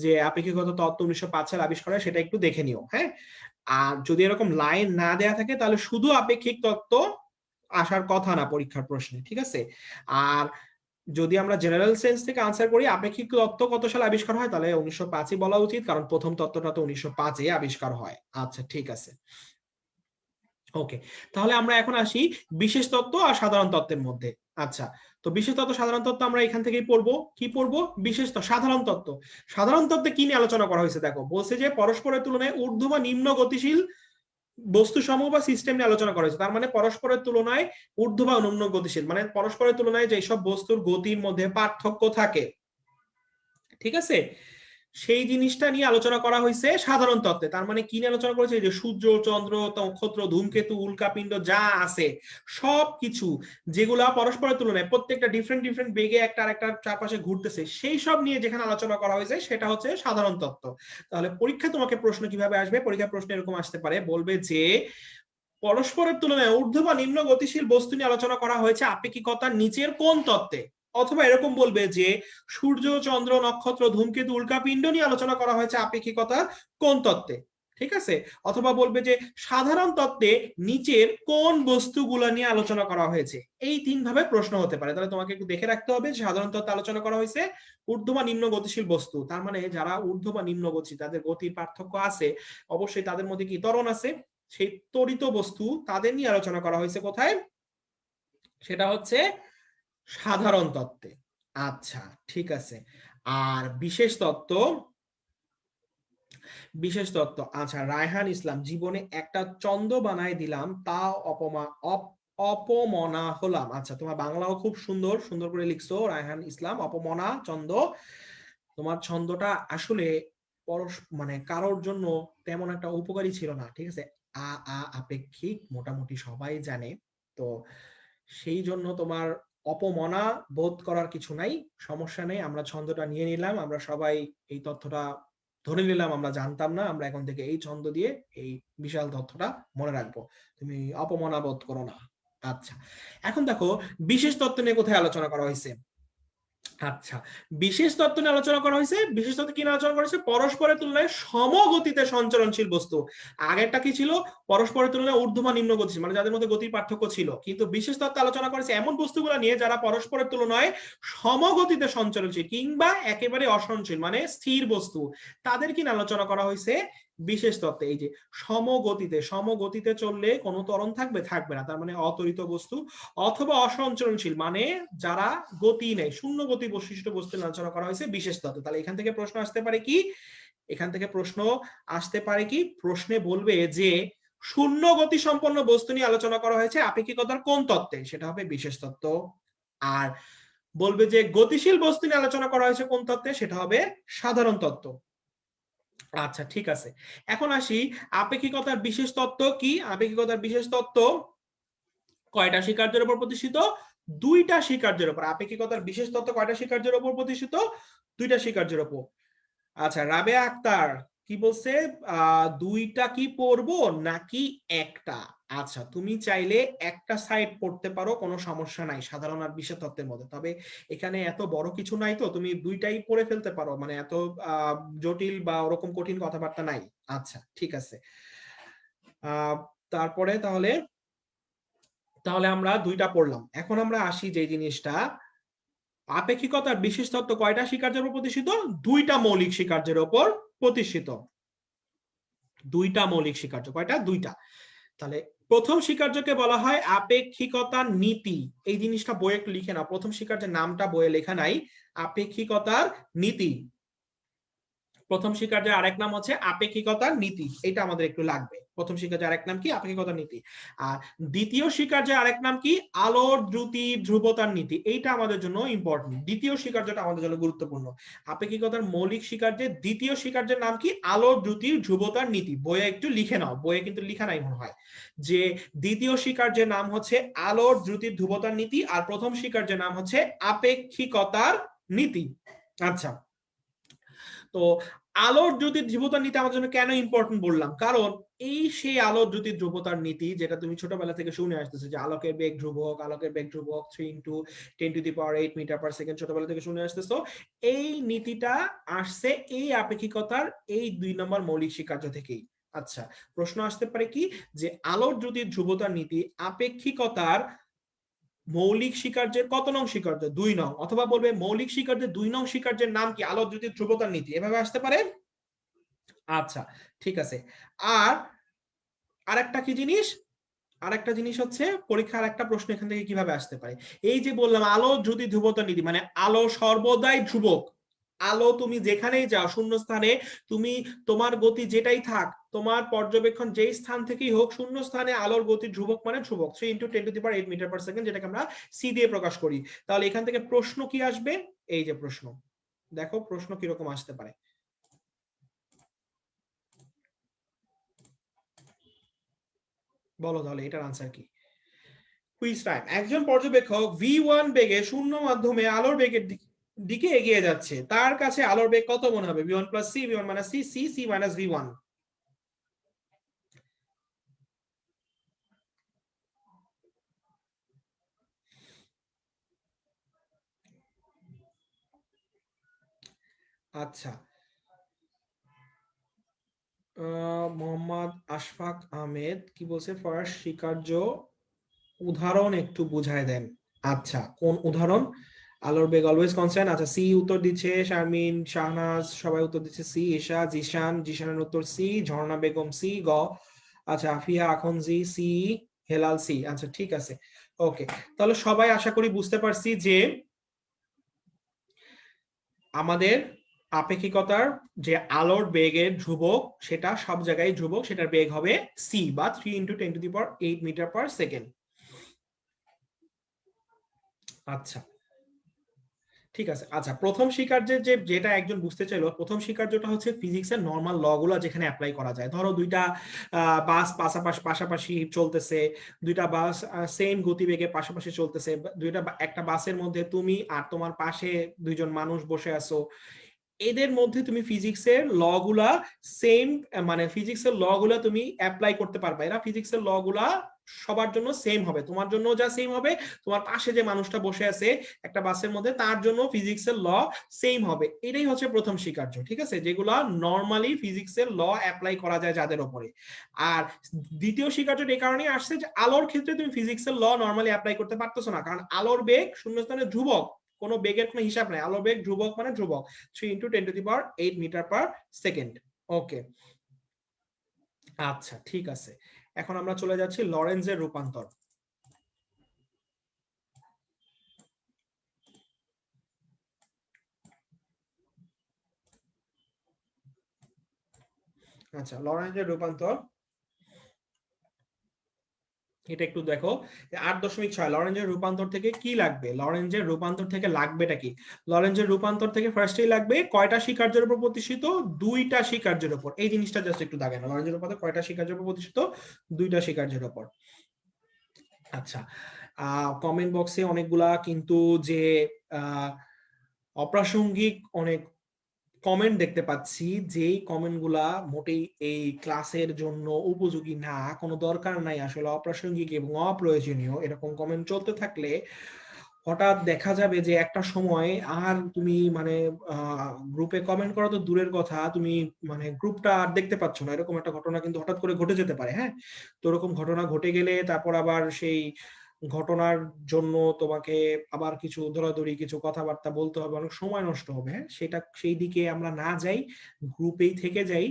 যে আপেক্ষিকতা তত্ত্ব 1905 সালে আবিষ্কার হয়? সেটা একটু দেখে নিও, হ্যাঁ। আর যদি এরকম লাইন না দেয়া থাকে তাহলে শুধু আপেক্ষিক তত্ত্ব আসার কথা না পরীক্ষার প্রশ্নে, ঠিক আছে। আর যদি আমরা জেনারেল সেন্স থেকে আনসার করি আপেক্ষিক তত্ত্ব কত সালে আবিষ্কার হয়, তাহলে 1905-ই বলা উচিত, কারণ প্রথম তত্ত্বটা তো 1905-এ আবিষ্কার হয়। আচ্ছা, ঠিক আছে, ওকে। তাহলে আমরা এখন আসি বিশেষ তত্ত্ব আর সাধারণ তত্ত্বের মধ্যে। আচ্ছা, তো বিশেষ তত্ত্ব সাধারণ তত্ত্ব আমরা এখান থেকেই পড়বো। কি পড়বো? বিশেষ তত্ত্ব, সাধারণ তত্ত্ব। সাধারণ তত্ত্বে কি নিয়ে আলোচনা করা হয়েছে? দেখো বলছে যে পরস্পরের তুলনায় ঊর্ধ্ব বা নিম্ন গতিশীল বস্তু সমূহ বা সিস্টেম নিয়ে আলোচনা করা হয়েছে। তার মানে পরস্পরের তুলনায় ঊর্ধ্ব বা নিম্ন গতিশীল, মানে পরস্পরের তুলনায় যেসব বস্তুর গতির মধ্যে পার্থক্য থাকে, ঠিক আছে, সেই জিনিসটা নিয়ে আলোচনা করা হয়েছে সাধারণ তত্ত্বে। তার মানে কি নিয়ে আলোচনা করেছে? যে সূর্য, চন্দ্র, নক্ষত্র, ধূমকেতু, উল্কাপিণ্ড যা আছে সবকিছু, যেগুলা পরস্পরের তুলনায় প্রত্যেকটা ডিফারেন্ট ডিফারেন্ট বেগে একটা আরেকটা চারপাশে ঘুরতেছে, সেই সব নিয়ে যেখানে আলোচনা করা হয়েছে সেটা হচ্ছে সাধারণ তত্ত্ব। তাহলে পরীক্ষা তোমাকে প্রশ্ন কিভাবে আসবে? পরীক্ষা প্রশ্ন এরকম আসতে পারে, বলবে যে পরস্পরের তুলনায় ঊর্ধ্ব বা নিম্ন গতিশীল বস্তু নিয়ে আলোচনা করা হয়েছে আপেক্ষিকতার নিচের কোন তত্ত্বে? অথবা এরকম বলবে যে সূর্য, চন্দ্র, নক্ষত্র, ধূমকেতু, উল্কাপিণ্ড নিয়ে আলোচনা করা হয়েছে আপেক্ষিকতার কোন তত্ত্বে, ঠিক আছে। অথবা বলবে যে সাধারণ তত্ত্বে নিচের কোন বস্তুগুলো নিয়ে আলোচনা করা হয়েছে। এই তিন ভাবে প্রশ্ন হতে পারে। তাহলে তোমাকে একটু দেখে রাখতে হবে সাধারণ তত্ত্বে আলোচনা করা হয়েছে ঊর্ধ্ব বা নিম্ন গতিশীল বস্তু, তার মানে যারা ঊর্ধ্ব বা নিম্ন গতি তাদের গতির পার্থক্য আছে, অবশ্যই তাদের মধ্যে কি ত্বরণ আছে, সেই ত্বরিত বস্তু তাদের নিয়ে আলোচনা করা হয়েছে কোথায়, সেটা হচ্ছে সাধারণ তত্ত্বে। আচ্ছা ঠিক আছে। আর বিশেষ তত্ত্ব, বিশেষ তত্ত্ব, আচ্ছা রায়হান ইসলাম, জীবনে একটা চন্দ বানায় দিলাম তা অপমনা হলাম। আচ্ছা তোমার বাংলাও খুব সুন্দর, সুন্দর করে লিখছো রায়হান ইসলাম, অপমনা চন্দ। তোমার ছন্দটা আসলে মানে কারোর জন্য তেমন একটা উপকারী ছিল না, ঠিক আছে। আ আ আপেক্ষিক মোটামুটি সবাই জানে, তো সেই জন্য তোমার অপমনা বোধ করার কিছু নাই, সমস্যা নেই। আমরা ছন্দটা নিয়ে নিলাম, আমরা সবাই এই তথ্যটা ধরে নিলাম, আমরা জানতাম না, আমরা এখন থেকে এই ছন্দ দিয়ে এই বিশাল তথ্যটা মনে রাখবো, তুমি অপমনা বোধ করো না। আচ্ছা এখন দেখো বিশেষ তত্ত্ব নিয়ে কোথায় আলোচনা করা হয়েছে। আচ্ছা বিশেষ তত্ত্ব নিয়ে আলোচনা করা হয়েছে, বিশেষ তত্ত্ব কি নিয়ে আলোচনা করা হয়েছে, পরস্পরের তুলনায় সমগতিতে সঞ্চরণশীল বস্তু। আগেরটা কি ছিল, পরস্পরের তুলনায় ঊর্ধ্ব বা নিম্ন গতিশীল, মানে যাদের মধ্যে গতির পার্থক্য ছিল। কিন্তু বিশেষ তত্ত্ব আলোচনা করেছে এমন বস্তুগুলো নিয়ে যারা পরস্পরের তুলনায় সমগতিতে সঞ্চরণশীল কিংবা একেবারে অসহনশীল, মানে স্থির বস্তু, তাদের কি আলোচনা করা হয়েছে বিশেষ তত্ত্বে। এই যে সমগতিতে, সমগতিতে চললে কোনো ত্বরণ থাকবে, থাকবে না, তার মানে অত্বরিত বস্তু। অথবা অসঞ্চরণশীল, মানে যারা গতি নেই, শূন্য গতি বৈশিষ্ট্য বস্তু আলোচনা করা হয়েছে বিশেষ তত্ত্ব। তাহলে এখান থেকে প্রশ্ন আসতে পারে কি, এখান থেকে প্রশ্ন আসতে পারে কি, প্রশ্নে বলবে যে শূন্য গতি সম্পন্ন বস্তু নিয়ে আলোচনা করা হয়েছে আপেক্ষিকতার কোন তত্ত্বে, সেটা হবে বিশেষ তত্ত্ব। আর বলবে যে গতিশীল বস্তু নিয়ে আলোচনা করা হয়েছে কোন তত্ত্বে, সেটা হবে সাধারণ তত্ত্ব। আচ্ছা ঠিক আছে, এখন আসি আপেক্ষিকতার বিশেষ তত্ত্ব কি। আপেক্ষিকতার বিশেষ তত্ত্ব কয়টা স্বীকার্যের উপর প্রতিষ্ঠিত, দুইটা স্বীকার্যের উপর। আপেক্ষিকতার বিশেষ তত্ত্ব কয়টা স্বীকার্যের উপর প্রতিষ্ঠিত, দুইটা স্বীকার্যের উপর। আচ্ছা রাবেয়া আক্তার কি বলছে, দুইটা কি পড়বো নাকি একটা। আচ্ছা তুমি চাইলে একটা সাইড পড়তে পারো, কোনো সমস্যা নাই সাধারণ আর বিশেষ তত্ত্বের মধ্যে, তবে এখানে এত বড় কিছু নাই, তো তুমি দুইটাই পড়ে ফেলতে পারো, মানে এত জটিল বা ওরকম কঠিন কথাবার্তা নাই। আচ্ছা ঠিক আছে। তারপরে তাহলে তাহলে আমরা দুইটা পড়লাম। এখন আমরা আসি যে জিনিসটা, আপেক্ষিকতার বিশেষ তত্ত্ব কয়টা স্বীকার্যের উপর প্রতিষ্ঠিত, দুইটা মৌলিক স্বীকার্যের উপর প্রতিষ্ঠিত। দুইটা মৌলিক স্বীকার্য, কয়টা, দুইটা। তাহলে প্রথম স্বীকার্যকে বলা হয় আপেক্ষিকতার নীতি। এই জিনিসটা বইয়ে একটু লিখে নাও, প্রথম স্বীকার্যের নামটা বইয়ে লেখা নাই, আপেক্ষিকতার নীতি। প্রথম স্বীকার্যের আরেক নাম হচ্ছে আপেক্ষিকতার নীতি, এটা আমাদের একটু লাগবে। প্রথম স্বীকার্যের আরেক নাম কি, আপেক্ষিকতার নীতি। আর দ্বিতীয় স্বীকার্যের আরেক নাম কি, আলোর দ্রুতি ধ্রুবতার নীতি। এইটা আমাদের জন্য ইম্পর্টেন্ট, দ্বিতীয় স্বীকার্যটা আমাদের জন্য গুরুত্বপূর্ণ। আপেক্ষিকতার মৌলিক স্বীকার্যের দ্বিতীয় স্বীকার্যের নাম কি, আলোর দ্রুতি ধ্রুবতার নীতি। বইয়ে একটু লিখে নাও, বইয়ে কিন্তু লিখা নাই মনে হয়, যে দ্বিতীয় স্বীকার্যের নাম হচ্ছে আলোর দ্রুতি ধ্রুবতার নীতি, আর প্রথম স্বীকার্যের নাম হচ্ছে আপেক্ষিকতার নীতি। আচ্ছা তো আলোর জ্যোতির ধ্রুবতার নীতি আমাদের জন্য কেন ইম্পর্টেন্ট বললাম, কারণ এই সেই আলোর জ্যোতির ধ্রুবতার নীতি যেটা তুমি ছোটবেলা থেকে শুনে আসতেছো, যে আলোকের বেগ ধ্রুবক, আলোকের বেগ ধ্রুবক 3 × 10⁻⁸ মিটার পার সেকেন্ড, ছোটবেলা থেকে শুনে আসতেছো। এই নীতিটা আসছে এই আপেক্ষিকতার এই 2 নম্বর মৌলিক স্বীকার্য থেকেই। আচ্ছা প্রশ্ন আসতে পারে কি, যে আলোর জ্যোতির ধ্রুবতার নীতি আপেক্ষিকতার মৌলিক স্বীকার্যের কত নং স্বীকার্য, 2 নং, অথবা বলবে মৌলিক স্বীকার্যের 2 নং স্বীকার্যের নাম কি, আলোক জ্যোতির ধ্রুবতার নীতি, এভাবে আসতে পারে। আচ্ছা ঠিক আছে। আর আরেকটা কি জিনিস, আরেকটা জিনিস হচ্ছে পরীক্ষার একটা প্রশ্ন এখান থেকে কিভাবে আসতে পারে, এই যে বললাম আলো জ্যোতি ধ্রুবতার নীতি, মানে আলো সর্বদাই ধ্রুবক। আলো তুমি যেখানেই যাও শূন্য স্থানে, তুমি তোমার গতি যেটাই থাক, তোমার পর্যবেক্ষণ যেই স্থান থেকেই হোক, শূন্য স্থানে আলোর গতি ধ্রুবক মানে ধ্রুবক, 3 × 10⁸ মিটার পার সেকেন্ড, যেটাকে আমরা সি দিয়ে প্রকাশ করি। তাহলে এখান থেকে প্রশ্ন কি আসবে, এই যে প্রশ্ন, দেখো প্রশ্ন কিরকম আসতে পারে। বলো তাহলে এটার আনসার কি। Quiz time. একজন পর্যবেক্ষক v1 বেগে শূন্য মাধ্যমে আলোর বেগের দিকে এগিয়ে যাচ্ছে, তার কাছে আলোর বেগ কত মনে হবে, v1 + c, v1 - c, c - v1। আচ্ছা, মোহাম্মদ আশফাক আহমেদ কি বলছে, ফরাস স্বীকার্য উদাহরণ একটু বুঝায় দেন। আচ্ছা, কোন উদাহরণ? আলোর বেগ অলওয়েজ কনস্ট্যান্ট। আচ্ছা, সি উত্তর দিচ্ছে শারমিন, শাহনাজ, সবাই উত্তর দিচ্ছে সি। ঈশা, জিশান, জিশানের উত্তর সি। ঝর্ণা বেগম সি। গ। আচ্ছা, আফিয়া আখনজি সি। হেলাল সি। আচ্ছা, ঠিক আছে, ওকে। তাহলে সবাই আশা করি বুঝতে পারছি যে আমাদের আপেক্ষিকতার যে আলোর বেগের ধ্রুবক, সেটা সব জায়গায় ধ্রুবক, সেটার বেগ হবে সি বা 3 × 10⁸ মিটার পার সেকেন্ড। আচ্ছা, ঠিক আছে। আচ্ছা, প্রথম স্বীকার্যের যেটা একজন বুঝতে চাইলো, প্রথম স্বীকার্যটা হচ্ছে ফিজিক্সের নর্মাল ল গুলো যেখানে অ্যাপ্লাই করা যায়। ধরো দুইটা বাস পাশাপাশি পাশাপাশি চলতেছে, দুইটা বাস সেম গতিবেগে পাশাপাশি চলতেছে, একটা বাসের মধ্যে তুমি আর তোমার পাশে দুইজন মানুষ বসে আছো, এদের মধ্যে তুমি ফিজিক্সের ল গুলা সেম, মানে ফিজিক্সের ল গুলা তুমি অ্যাপ্লাই করতে পারবে। এরা ফিজিক্সের ল গুলা সবার জন্য সেম হবে, তোমার জন্য যা সেম হবে, তোমার পাশে যে মানুষটা বসে আছে একটা বাসের মধ্যে, তার জন্য ফিজিক্সের ল সেম হবে। এটাই হচ্ছে প্রথম স্বীকার্য, ঠিক আছে, যেগুলা নর্মালি ফিজিক্সের ল অ্যাপ্লাই করা যায় যাদের উপরে। আর দ্বিতীয় স্বীকার্য এই কারণেই আসছে যে আলোর ক্ষেত্রে তুমি ফিজিক্সের ল নর্মালি অ্যাপ্লাই করতে পারতেছো না, কারণ আলোর বেগ শূন্যস্থানে ধ্রুবক, কোনো বেগের কোনো হিসাব নাই, আলোর বেগ ধ্রুবক মানে ধ্রুবক, 3 × 10⁸ মিটার পার সেকেন্ড। ওকে, আচ্ছা, ঠিক আছে। এখন আমরা চলে যাচ্ছি লরেন্জের রূপান্তর। আচ্ছা, লরেন্জের রূপান্তর এটা একটু দেখো। 8.6 লরেঞ্জের রূপান্তর থেকে কি লাগবে? লরেঞ্জের রূপান্তর থেকে লাগবেটা কি? লরেঞ্জের রূপান্তর থেকে ফার্স্টেই লাগবে কয়টা স্বীকার্যের উপর প্রতিষ্ঠিত? দুইটা স্বীকার্যের উপর। এই জিনিসটা জাস্ট একটু দাগে না, লরেঞ্জের রূপান্তর কয়টা স্বীকার্যের উপর প্রতিষ্ঠিত? দুইটা স্বীকার্যের উপর। আচ্ছা, কমেন্ট বক্সে অনেকগুলা কিন্তু যে অপ্রাসঙ্গিক অনেক কমেন্ট দেখতে পাচ্ছি, যেই কমেন্ট গুলা মোটেই এই ক্লাসের জন্য উপযোগী না, কোনো দরকার নাই আসলে, অপ্রাসঙ্গিক এবং অপ্রয়োজনীয় এরকম কমেন্ট চলতে থাকলে হঠাৎ দেখা যাবে যে একটা সময় আর তুমি মানে গ্রুপে কমেন্ট করা তো দূরের কথা, তুমি মানে গ্রুপটা আর দেখতে পাচ্ছ না, এরকম একটা ঘটনা কিন্তু হঠাৎ করে ঘটে যেতে পারে। হ্যাঁ, তো এরকম ঘটনা ঘটে গেলে তারপর আবার সেই ঘটনার জন্য তোমাকে আবার কিছু দৌড়াদৌড়ি কিছু কথাবার্তা বলতে হবে, অনেক সময় নষ্ট হবে। হ্যাঁ, সেটা সেই দিকে আমরা না যাই, গ্রুপেই থেকে যাই।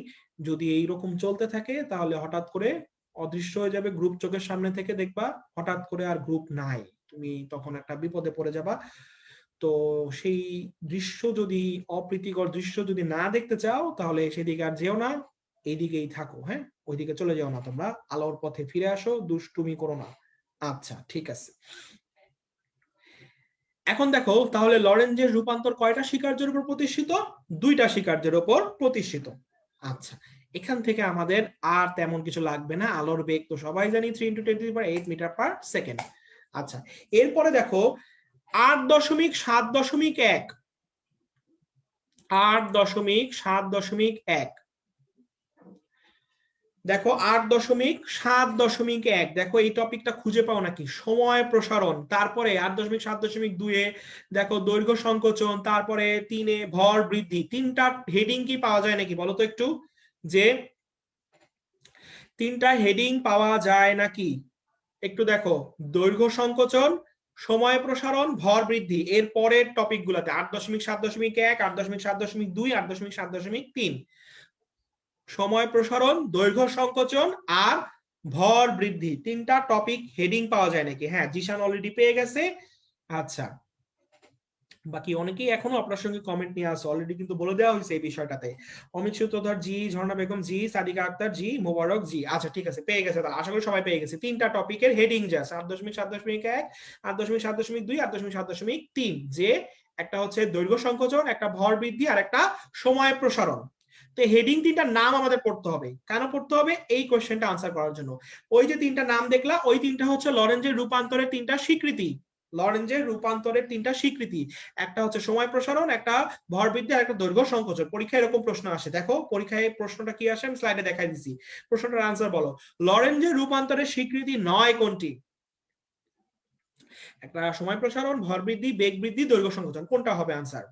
যদি এইরকম চলতে থাকে তাহলে হঠাৎ করে অদৃশ্য হয়ে যাবে গ্রুপ, চোখের সামনে থেকে দেখবা হঠাৎ করে আর গ্রুপ নাই, তুমি তখন একটা বিপদে পড়ে যাবা। তো সেই দৃশ্য যদি, অপ্রীতিকর দৃশ্য যদি না দেখতে চাও তাহলে সেদিকে আর যেও না, এইদিকেই থাকো। হ্যাঁ, ওইদিকে চলে যাও না, তোমরা আলোর পথে ফিরে আসো, দুষ্টুমি করো না। আচ্ছা, ঠিক আছে। এখন দেখো তাহলে লরেঞ্জের রূপান্তর কয়টা স্বীকার্যের উপর প্রতিষ্ঠিত? দুইটা স্বীকার্যের উপর প্রতিষ্ঠিত। আচ্ছা, এখান থেকে আমাদের আর তেমন কিছু লাগবে না, আলোর বেগ তো সবাই জানি 3 × 10⁸ মিটার পার সেকেন্ড। আচ্ছা, এরপরে দেখো 8.7.1, 8.7.1, দেখো 8.7.1, দেখো এই টপিকটা খুঁজে পাও নাকি? সময় প্রসারণ, তারপরে 8.7.2 দেখো দৈর্ঘ্য সংকোচন, তারপরে 3 ভর বৃদ্ধি। তিনটা হেডিং কি পাওয়া যায় নাকি বলো তো একটু, যে তিনটা হেডিং পাওয়া যায় নাকি একটু দেখো। দৈর্ঘ্য সংকোচন, সময় প্রসারণ, ভর বৃদ্ধি, এর পরের টপিক গুলাতে 8.7.1, 8.7.2, 8.7.3 সময় প্রসারণ, দৈর্ঘ্য সংকোচন আর ভর বৃদ্ধি, তিনটা টপিক হেডিং পাওয়া যায় নাকি? হ্যাঁ, জিশান অলরেডি পেয়ে গেছে। আচ্ছা, বাকি অনেকেই এখনো আপনার সঙ্গে কমেন্ট নিয়ে আসে, অলরেডি কিন্তু বলে দেওয়া হয়েছে এই বিষয়টাতে। অমিত সূত্রধর জি, ঝর্ণা বেগম জি, সাদিকা আক্তার জি, মোবারক জি। আচ্ছা, ঠিক আছে, পেয়ে গেছে, তাহলে আশা করি সবাই পেয়ে গেছে তিনটা টপিকের হেডিং জাস্ট 8.7.1, 8.7.2, 8.7.3, যে একটা হচ্ছে দৈর্ঘ্য সংকোচন, একটা ভর বৃদ্ধি আর একটা সময় প্রসারণ। তো হেডিং তিনটার নাম আমাদের পড়তে হবে। কেন পড়তে হবে? এই কোশ্চেনটা আনসার করার জন্য। ওই যে তিনটা নাম দেখলা, ওই তিনটা হচ্ছে লরেঞ্জের রূপান্তরের তিনটা স্বীকৃতি। লরেঞ্জের রূপান্তরের তিনটা স্বীকৃতি, একটা হচ্ছে সময় প্রসারণ, একটা ভর বৃদ্ধি আর একটা দৈর্ঘ্য সংকোচন। পরীক্ষায় এরকম প্রশ্ন আসে, দেখো পরীক্ষায় প্রশ্নটা কি আসে আমি স্লাইডে দেখাই দিছি। প্রশ্নটার আনসার বলো, লরেঞ্জের রূপান্তরের স্বীকৃতি নয় কোনটি? একটা সময় প্রসারণ, ভর বৃদ্ধি, বেগ বৃদ্ধি, দৈর্ঘ্য সংকোচন, কোনটা হবে আনসার?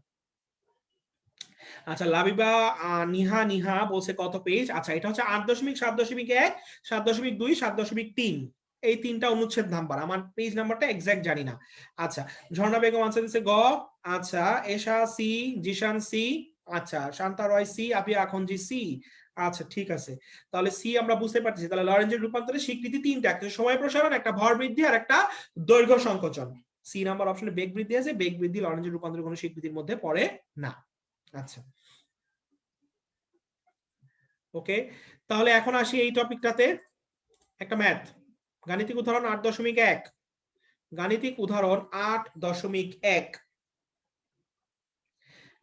আচ্ছা লাবিবা নিহা বলছে কত পেজ? আচ্ছা এটা হচ্ছে 8.7.1, 7.2, 7.3, এই তিনটা অনুচ্ছেদ নাম্বার। আমার পেজ নাম্বারটা এক্সাক্ট জানি না। আচ্ছা ঝর্ণা বেগম আনসার দিচ্ছে গ। আচ্ছা এশা সি, জিশান সি, আচ্ছা শান্তা রয় সি, আপিয়া আখনজি সি। আচ্ছা ঠিক আছে, তাহলে সি আমরা বুঝতে পারছি। তাহলে লরেঞ্জের রূপান্তরের স্বীকৃতি তিনটা, একটা সময় প্রসারণ, একটা ভর বৃদ্ধি, আর একটা দৈর্ঘ্য সংকোচন। সি নাম্বার অপশনে বেগ বৃদ্ধি আছে, বেগ বৃদ্ধি লরেঞ্জের রূপান্তরের কোনো স্বীকৃতির মধ্যে পড়ে না। আচ্ছা ওকে, তাহলে এখন আসি এই টপিকটাতে। একটা ম্যাথ, গাণিতিক উদাহরণ 8.1, গাণিতিক উদাহরণ 8.1,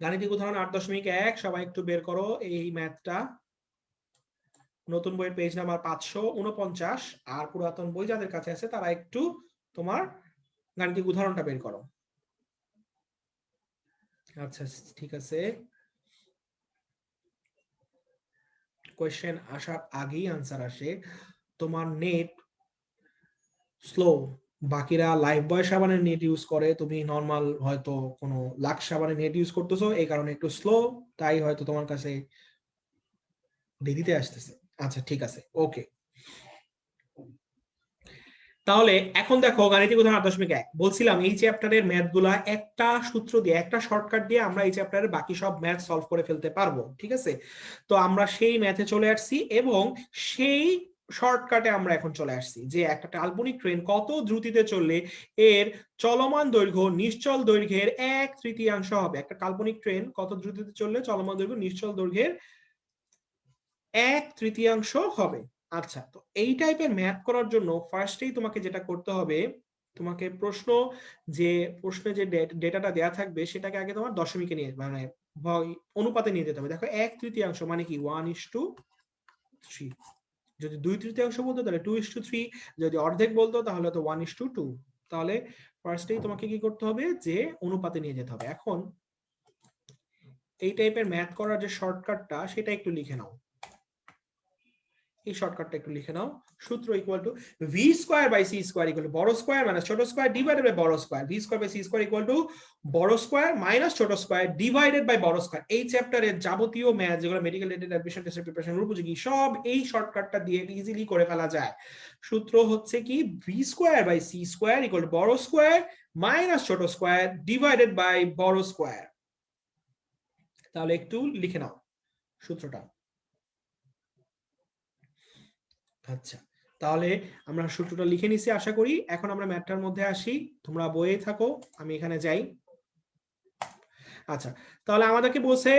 গাণিতিক উদাহরণ 8.1। সবাই একটু বের করো এই ম্যাথটা। নতুন বইয়ের পেজ নাম্বার 549, আর পুরাতন বই যাদের কাছে আছে তারা একটু তোমার গাণিতিক উদাহরণটা বের করো। আচ্ছা ঠিক আছে, কোয়েশ্চেন আসার আগেই আনসার আসে। তোমার নেট স্লো, বাকিরা লাইফ বয় সাবানের নেট ইউজ করে, তুমি নরমাল হয়তো কোনো লাক্স সাবানের নেট ইউজ করতেছো, এই কারণে একটু স্লো, তাই হয়তো তোমার কাছে দেরিতে আসতেছে। আচ্ছা ঠিক আছে ওকে, তাহলে এখন দেখো গাণিতিক উদাহরণ 8.1। বলছিলাম এই চ্যাপ্টারের ম্যাথ গুলা একটা সূত্র দিয়ে, একটা শর্টকাট দিয়ে আমরা এই চ্যাপ্টারের বাকি সব ম্যাথ সলভ করে ফেলতে পারবো, ঠিক আছে? তো আমরা সেই ম্যাথে চলে আসছি, এবং সেই শর্টকাটে আমরা এখন চলে আসছি যে একটা কাল্পনিক ট্রেন কত দ্রুতিতে চললে এর চলমান দৈর্ঘ্য নিশ্চল দৈর্ঘ্যের 1/3 হবে। একটা কাল্পনিক ট্রেন কত দ্রুতিতে চললে চলমান দৈর্ঘ্য নিশ্চল দৈর্ঘ্যের 1/3 হবে। আচ্ছা, তো এই টাইপের ম্যাথ করার জন্য ফার্স্টেই তোমাকে যেটা করতে হবে, তোমাকে প্রশ্নে যে ডেটাটা দেয়া থাকবে সেটাকে আগে তোমার দশমিকে নিয়ে, মানে অনুপাতে নিয়ে যেতে হবে। দেখো 1/3 মানে কি 1:3, যদি 2/3 বলতো তাহলে 2:3, যদি অর্ধেক বলতো তাহলে তো 1:2। তাহলে ফার্স্টেই তোমাকে কি করতে হবে, যে অনুপাতে নিয়ে যেতে হবে। এখন এই টাইপের ম্যাথ করার যে শর্টকাটটা সেটা একটু লিখে নাও। এই শর্টকাটটা একটু লিখে নাও। সূত্র equal to V square by C square equal to বড় স্কয়ার মাইনাস ছোট স্কয়ার ডিভাইডেড বাই বড় square. V square by C square equal to বড় স্কয়ার মাইনাস ছোট স্কয়ার ডিভাইডেড বাই বড় স্কয়ার। এই চ্যাপ্টারের যাবতীয় ম্যাথ যেগুলো মেডিকেল রিলেটেড অ্যাডমিশন টেস্টের প্রিপারেশনের উপযোগী, সব এই শর্টকাটটা দিয়ে ইজিলি করে ফেলা যায়। সূত্র হচ্ছে কি V square by C square equal to বড় স্কয়ার মাইনাস ছোট স্কয়ার ডিভাইডেড বাই বড় স্কয়ার। তাহলে একটু লিখে নাও সূত্রটা। আচ্ছা, তাহলে আমরা সূত্রটা লিখে নিছি আশা করি। এখন আমরা ম্যাথটার মধ্যে আসি, তোমরা বইয়ে থাকো, আমি এখানে যাই। আচ্ছা, তাহলে আমাদেরকে বলছে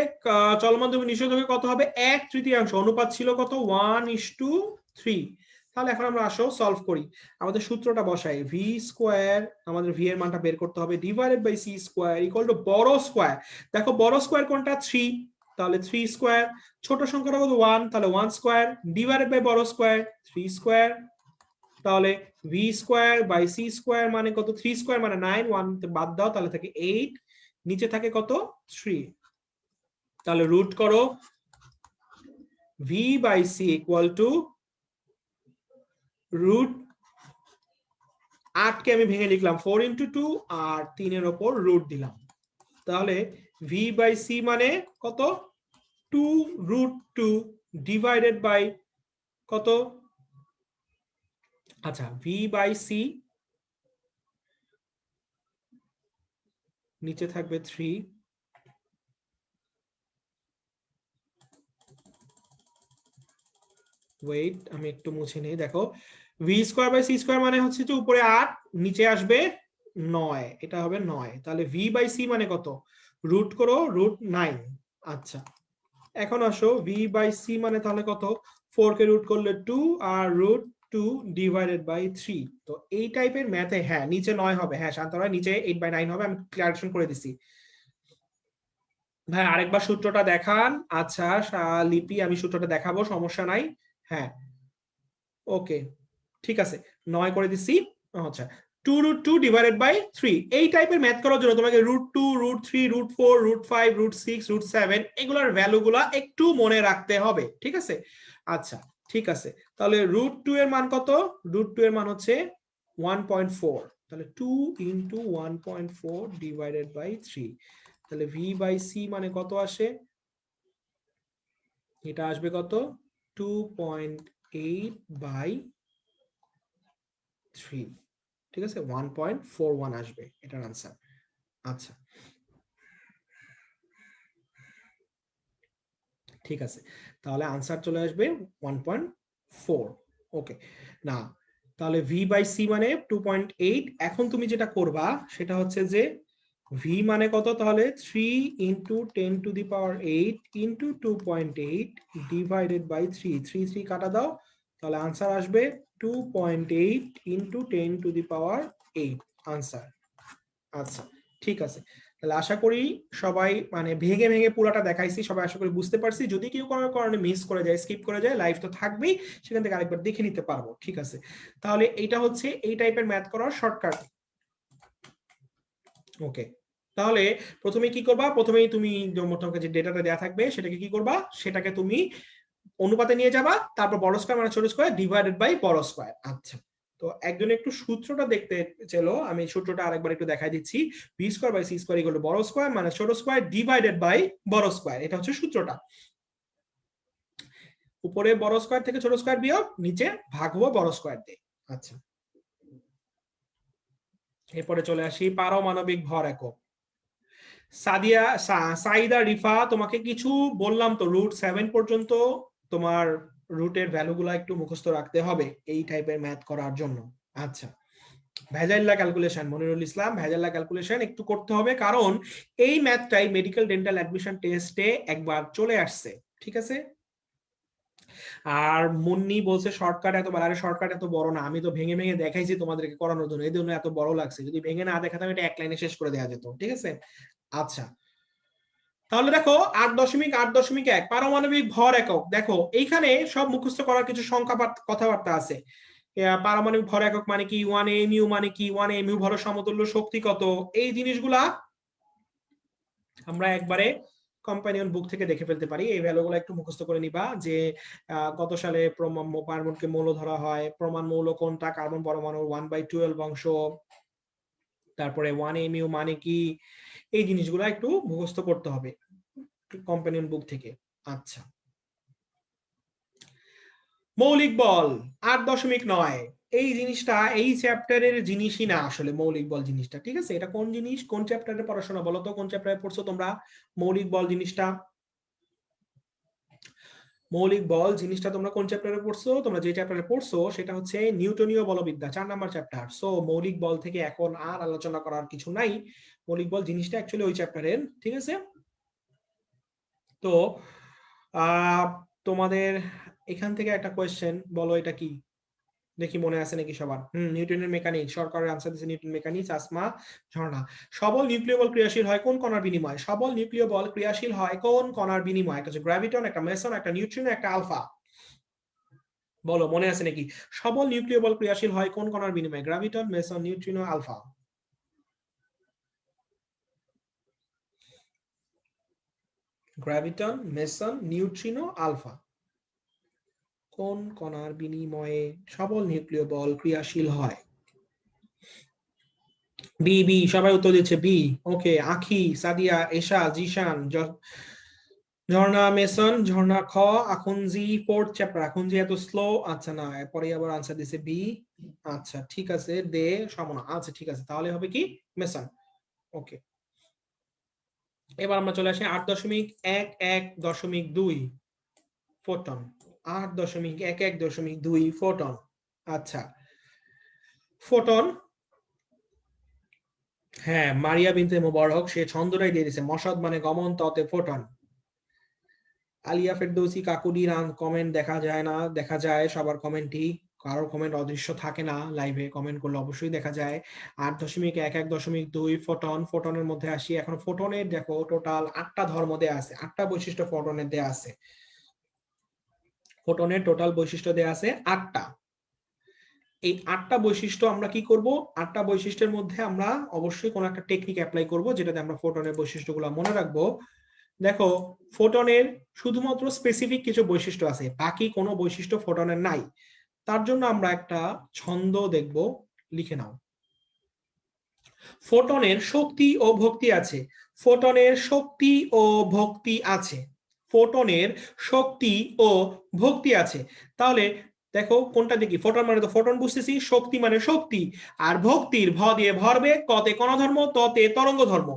চলমান দৈর্ঘ্য নিশ্চল দৈর্ঘ্য কত হবে, 1/3। অনুপাত ছিল কত, 1:3। তাহলে এখন আমরা আসো সলভ করি। আমাদের সূত্রটা বসাই, ভি স্কোয়ার, আমাদের ভি এর মানটা বের করতে হবে, divided by C square equal to বড় স্কোয়ার। দেখো বড় স্কোয়ার কোনটা, 3, তাহলে 3 স্কোয়ার। ছোট সংখ্যাটা কত, 1, তাহলে 1 স্কোয়ার ডিভাইডেড বাই বড় স্কোয়ার 3 স্কোয়ার। তাহলে V square by C square মানে কত, 3 স্কোয়ার মানে 9, 1 বাদ দাও তাহলে থাকে 8, নিচে থাকে কত, 3। তাহলে রুট করো, V by C equal to root 8 কে আমি ভেঙে লিখলাম 4 × 2 আর 3 এর উপর রুট দিলাম। তাহলে ভি বাই সি মানে কত, 2√2 ডিভাইডেড বাই কত, আচ্ছা ভি বাই সি নিচে থাকবে 3, ওয়েট আমি একটু মুছে নেই। দেখো V square by C square মানে হচ্ছে যে উপরে 8 নিচে আসবে 9, এটা হবে 9। তাহলে ভি বাই সি মানে কত, রুট করো √9। আচ্ছা এখন আসো ভি বাই সি মানে তাহলে কত, 4 কে রুট করলে 2 আর √2 ডিভাইডেড বাই 3। তো এই টাইপের ম্যাথে হ্যাঁ নিচে 9 হবে, হ্যাঁ শান্তরা নিচে 8/9 হবে, আমি ক্লারিফিকেশন করে দিছি। ভাই আরেকবার সূত্রটা দেখান। আচ্ছা লিপি আমি সূত্রটা দেখাবো, সমস্যা নাই। হ্যাঁ ওকে ঠিক আছে, 9 করে দিছি। আচ্ছা 2√2 ডিভাইডেড বাই 3। এই টাইপের ম্যাথ করার জন্য তোমাকে √2, √3, √4, √5, √6, √7 এগুলোর ভ্যালুগুলা একটু মনে রাখতে হবে, ঠিক আছে? আচ্ছা ঠিক আছে, তাহলে √2 এর মান কত, √2 এর মান হচ্ছে 1.4, তাহলে 2 × 1.4 ডিভাইডেড বাই 3। তাহলে ভি বাই সি মানে কত আসে, এটা আসবে কত 2.8 বাই 3, ঠিক আছে 1.41 আসবে এটার আনসার। আচ্ছা ঠিক আছে, তাহলে আনসার চলে আসবে 1.4। ওকে না, তাহলে ভি বাই সি মানে 2.8। এখন তুমি যেটা করবা সেটা হচ্ছে যে ভি মানে কত, তাহলে 3 ইন্টু 10⁸ ইন্টু 2.8 ডিভাইডেড বাই 3, 3 কাটা দাও, তাহলে আনসার আসবে 2.8 ইন্টু 10⁸ আনসার। আচ্ছা ঠিক আছে, তাহলে আশা করি সবাই মানে ভেঙে ভেঙে পুরাটা দেখাইছি, সবাই আশা করি বুঝতে পারছি। যদি কেউ কোনো কারণে মিস করে যায়, স্কিপ করে যায়, লাইভ তো থাকবেই, সেখান থেকে আরেকবার দেখে নিতে পারবো। ঠিক আছে, তাহলে এটা হচ্ছে এই টাইপের ম্যাথ করার শর্টকাট। ওকে, তাহলে প্রথমে কি করবা, প্রথমেই তুমি মোটামুটি যে ডেটাটা দেওয়া থাকবে সেটাকে কি করবা, সেটাকে তুমি অনুপাতে নিয়ে যাবা, তারপর বড় স্কয়ার মানে ছোট স্কয়ার ডিভাইডেড বাই বড় স্কয়ার। আচ্ছা, তো একজন একটু সূত্রটা দেখতে চলো, আমি সূত্রটা আরেকবার একটু দেখাই দিচ্ছি। B square by C square equal to বড় স্কয়ার মানে ছোট স্কয়ার ডিভাইডেড বাই বড় স্কয়ার, এটা হচ্ছে সূত্রটা। উপরে বড় স্কয়ার থেকে ছোট স্কয়ার বিয়োগ, নিচে ভাগ হবো বড় স্কয়ার দিয়ে। আচ্ছা, এরপরে চলে আসি পারমাণবিক ভর একক। সাদিয়া সাইদা রিফা, তোমাকে কিছু বললাম তো, √7 পর্যন্ত তোমার রুটের ভ্যালুগুলো একটু মুখস্থ রাখতে হবে এই টাইপের ম্যাথ করার জন্য। আচ্ছা, ভেজাল্লা ক্যালকুলেশন, মনিরুল ইসলাম ভেজাল্লা ক্যালকুলেশন একটু করতে হবে, কারণ এই ম্যাথটাই মেডিকেল ডেন্টাল অ্যাডমিশন টেস্টে একবার চলে আসছে। ঠিক আছে, আর মুন্নি বলছে শর্টকাট এত বড়, আরে শর্টকাট এত বড় না, আমি তো ভেঙে ভেঙে দেখাইছি তোমাদেরকে করানোর জন্য, এই জন্য এত বড় লাগছে। যদি ভেঙে না দেখাতাম এটা এক লাইনে শেষ করে দেওয়া যেত। ঠিক আছে, আচ্ছা তাহলে দেখো 8.8.1 পারমাণবিক ভর একক। দেখো এইখানে সব মুখস্থ করার কিছু সংখ্যা কথাবার্তা আছে। পারমাণবিক ভর একক মানে কি, 1 AMU মানে কি, 1 AMU ভর সমতুল্য শক্তি কত, এই জিনিসগুলা আমরা একবারে কম্পানিয়ন বুক থেকে দেখে ফেলতে পারি। এই ভ্যালুগুলো একটু মুখস্থ করে নিবা, যে কত সালে পারমাণবিককে মৌল ধরা হয়, প্রমাণ মৌল কোনটা, কার্বন পরমাণুর 1/12 অংশ, তারপরে 1 AMU মানে কি, এই জিনিসগুলো একটু মুখস্থ করতে হবে কম্পানিয়ন বুক থেকে। আচ্ছা, মৌলিক বল 8.9, এই জিনিসটা এই চ্যাপ্টারের জিনিসই না আসলে মৌলিক বল জিনিসটা। ঠিক আছে, এটা কোন জিনিস, কোন চ্যাপ্টারে পড়াশোনা বলো তো, কোন চ্যাপ্টারে পড়ছো তোমরা মৌলিক বল জিনিসটা? মৌলিক বল জিনিসটা তোমরা কোন চ্যাপ্টারে পড়ছো? তোমরা যে চ্যাপ্টারে পড়ছো সেটা হচ্ছে নিউটনীয় বলবিদ্যা, 4 নাম্বার চ্যাপ্টার। সো মৌলিক বল থেকে এখন আর আলোচনা করার কিছু নাই, মৌলিক বল জিনিসটা অ্যাকচুয়ালি ওই চ্যাপ্টারের। ঠিক আছে, তো তোমাদের এখান থেকে একটা কোয়েশ্চেন বলো, এটা কি দেখি মনে আছে নাকি সবার। নিউটনের মেকানিক্স, সরকারের আনসার দিয়েছে নিউটন মেকানিক্স, আসমা, ঝর্ণা। সবল নিউক্লিয় বল ক্রিয়াশীল হয় কোন কণার বিনিময়ে? সবল নিউক্লিয় বল ক্রিয়াশীল হয় কোন কণার বিনিময়ে? একটা হচ্ছে গ্র্যাভিটন, একটা মেসন, একটা নিউট্রিনো, একটা আলফা। বলো মনে আছে নাকি? সবল নিউক্লিয় বল ক্রিয়াশীল হয় কোন কণার বিনিময়ে? Graviton, meson, neutrino, alpha. Graviton, meson, neutrino, alpha, কোন কণার বিনিময়ে সবল নিউক্লিয় বল ক্রিয়াশীল হয়? বি, বি সবাই উত্তর দিচ্ছে বি। ওকে, আখি, সাদিয়া, এশা, জিশান, ঝর্ণা, মেসন, ঝর্ণা খ, আখুনজি 4th চ্যাপ্টার, আখুনজি এত স্লো। আচ্ছা না, পরে আবার আনসার দিছে বি। আচ্ছা ঠিক আছে, দে সমনা। আচ্ছা ঠিক আছে, তাহলে হবে কি মেসন। ওকে, এবার আমরা চলে আসি 8.11.2 ফোটন। 8.11.2 ফোটন। আচ্ছা, ফোটন, হ্যাঁ মারিয়া বিনতে মোবারক সে ছন্দটাই দিয়ে দিছে, মশদ মানে গমন, ততে ফোটন। আলিয়া ফেরদৌসি কাকুরির কমেন্ট দেখা যায় না, দেখা যায় সবার কমেন্টই, কারোর কমেন্ট অদৃশ্য থাকে না, লাইভে কমেন্ট করলে অবশ্যই দেখা যায়। 8.11.2 ফোটন। ফোটনের মধ্যে আসি এখন, ফোটনের দেখো টোটাল 8টা ধর্ম দেয়া আছে, 8টা বৈশিষ্ট্য ফোটনের দেয়া আছে। ফোটনের টোটাল বৈশিষ্ট্য দেয়া আছে 8টা। এই 8টা বৈশিষ্ট্য আমরা কি করব, 8টা বৈশিষ্ট্যের মধ্যে আমরা অবশ্যই কোনো একটা টেকনিক অ্যাপ্লাই করব, যেটাতে আমরা ফোটনের বৈশিষ্ট্যগুলো মনে রাখবো। দেখো, ফোটনের শুধুমাত্র স্পেসিফিক কিছু বৈশিষ্ট্য আছে, বাকি কোনো বৈশিষ্ট্য ফোটনের নাই। তার জন্য আমরা একটা ছন্দ দেখব, লিখে নাও। ফোটনের শক্তি ও ভক্তি আছে, ফোটনের শক্তি ও ভক্তি আছে, ফোটনের শক্তি ও ভক্তি আছে। তাহলে দেখো কোনটা দেখি, ফোটন মানে তো ফোটন বুঝতেছি, শক্তি মানে শক্তি, আর ভক্তির ভ দিয়ে ভরবে, কতে কণাধর্ম, ততে তরঙ্গ ধর্ম।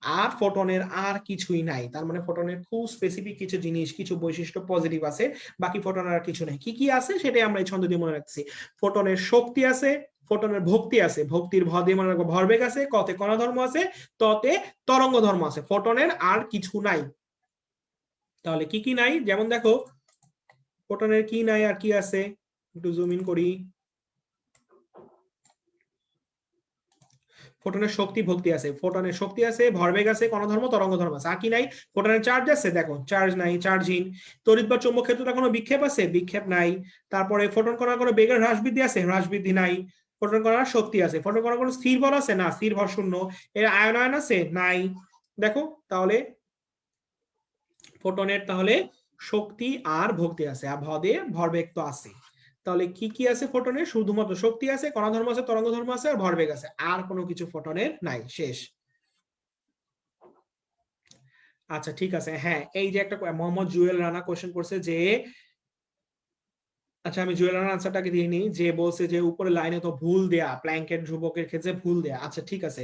আর ফোটনের আর কিছুই নাই, তার মানে ফোটনের খুব স্পেসিফিক কিছু জিনিস, কিছু বৈশিষ্ট্য পজিটিভ আছে, বাকি ফোটনের আর কিছু নাই। কি কি আছে সেটাই আমরা এই ছন্দ দিয়ে মনে রাখছি। ফোটনের শক্তি আছে, ফোটনের ভক্তি আছে, ভক্তির ভ দিয়ে মনে রাখবো ভরবেগ আছে, কতে কণাধর্ম আছে, ততে তরঙ্গ ধর্ম আছে। ফোটনের আর কিছু নাই। তাহলে কি কি নাই, যেমন দেখো ফোটনের কি নাই আর কি আছে, একটু জুম ইন করি। ফোটনের শক্তি ভক্তি আছে, ফোটনের শক্তি আছে, ভরবেগ আছে, কণাধর্ম তরঙ্গ ধর্ম আছে। আর কি নাই, ফোটনের চার্জ আছে, দেখো চার্জ নাই, চার্জহীন। তড়িৎ বা চৌম্বক ক্ষেত্রটা কোনো বিক্ষেপ আছে, বিক্ষেপ নাই। তারপরে ফোটন কণার কোনো বেগের হ্রাস বৃদ্ধি আছে, হ্রাস বৃদ্ধি নাই। ফোটন কণার শক্তি আছে, ফোটন কণার কোনো স্থির ভর আছে, না স্থির ভর শূন্য। এর আয়নায়ন আছে, নাই। দেখো তাহলে ফোটনের তাহলে শক্তি আর ভক্তি আছে, আর ভদে ভরবেগ তো আছে। তাহলে কি কি আছে ফোটনের, শুধুমাত্র শক্তি আছে, কণাধর্ম আছে, তরঙ্গ ধর্ম আছে, আর ভরবেগ আছে, আর কোনো কিছু ফোটনের নাই, শেষ। আচ্ছা ঠিক আছে, হ্যাঁ এই যে একটা মোহাম্মদ জুয়েল রানা কোশ্চেন করছে যে, আচ্ছা আমি জুয়েল রানার আনসারটাকে দিয়ে নিই, যে বলছে যে উপরে লাইনে তো ভুল দেয়া, প্ল্যাঙ্কেট ধ্রুবকের ক্ষেত্রে ভুল দেয়া। আচ্ছা ঠিক আছে,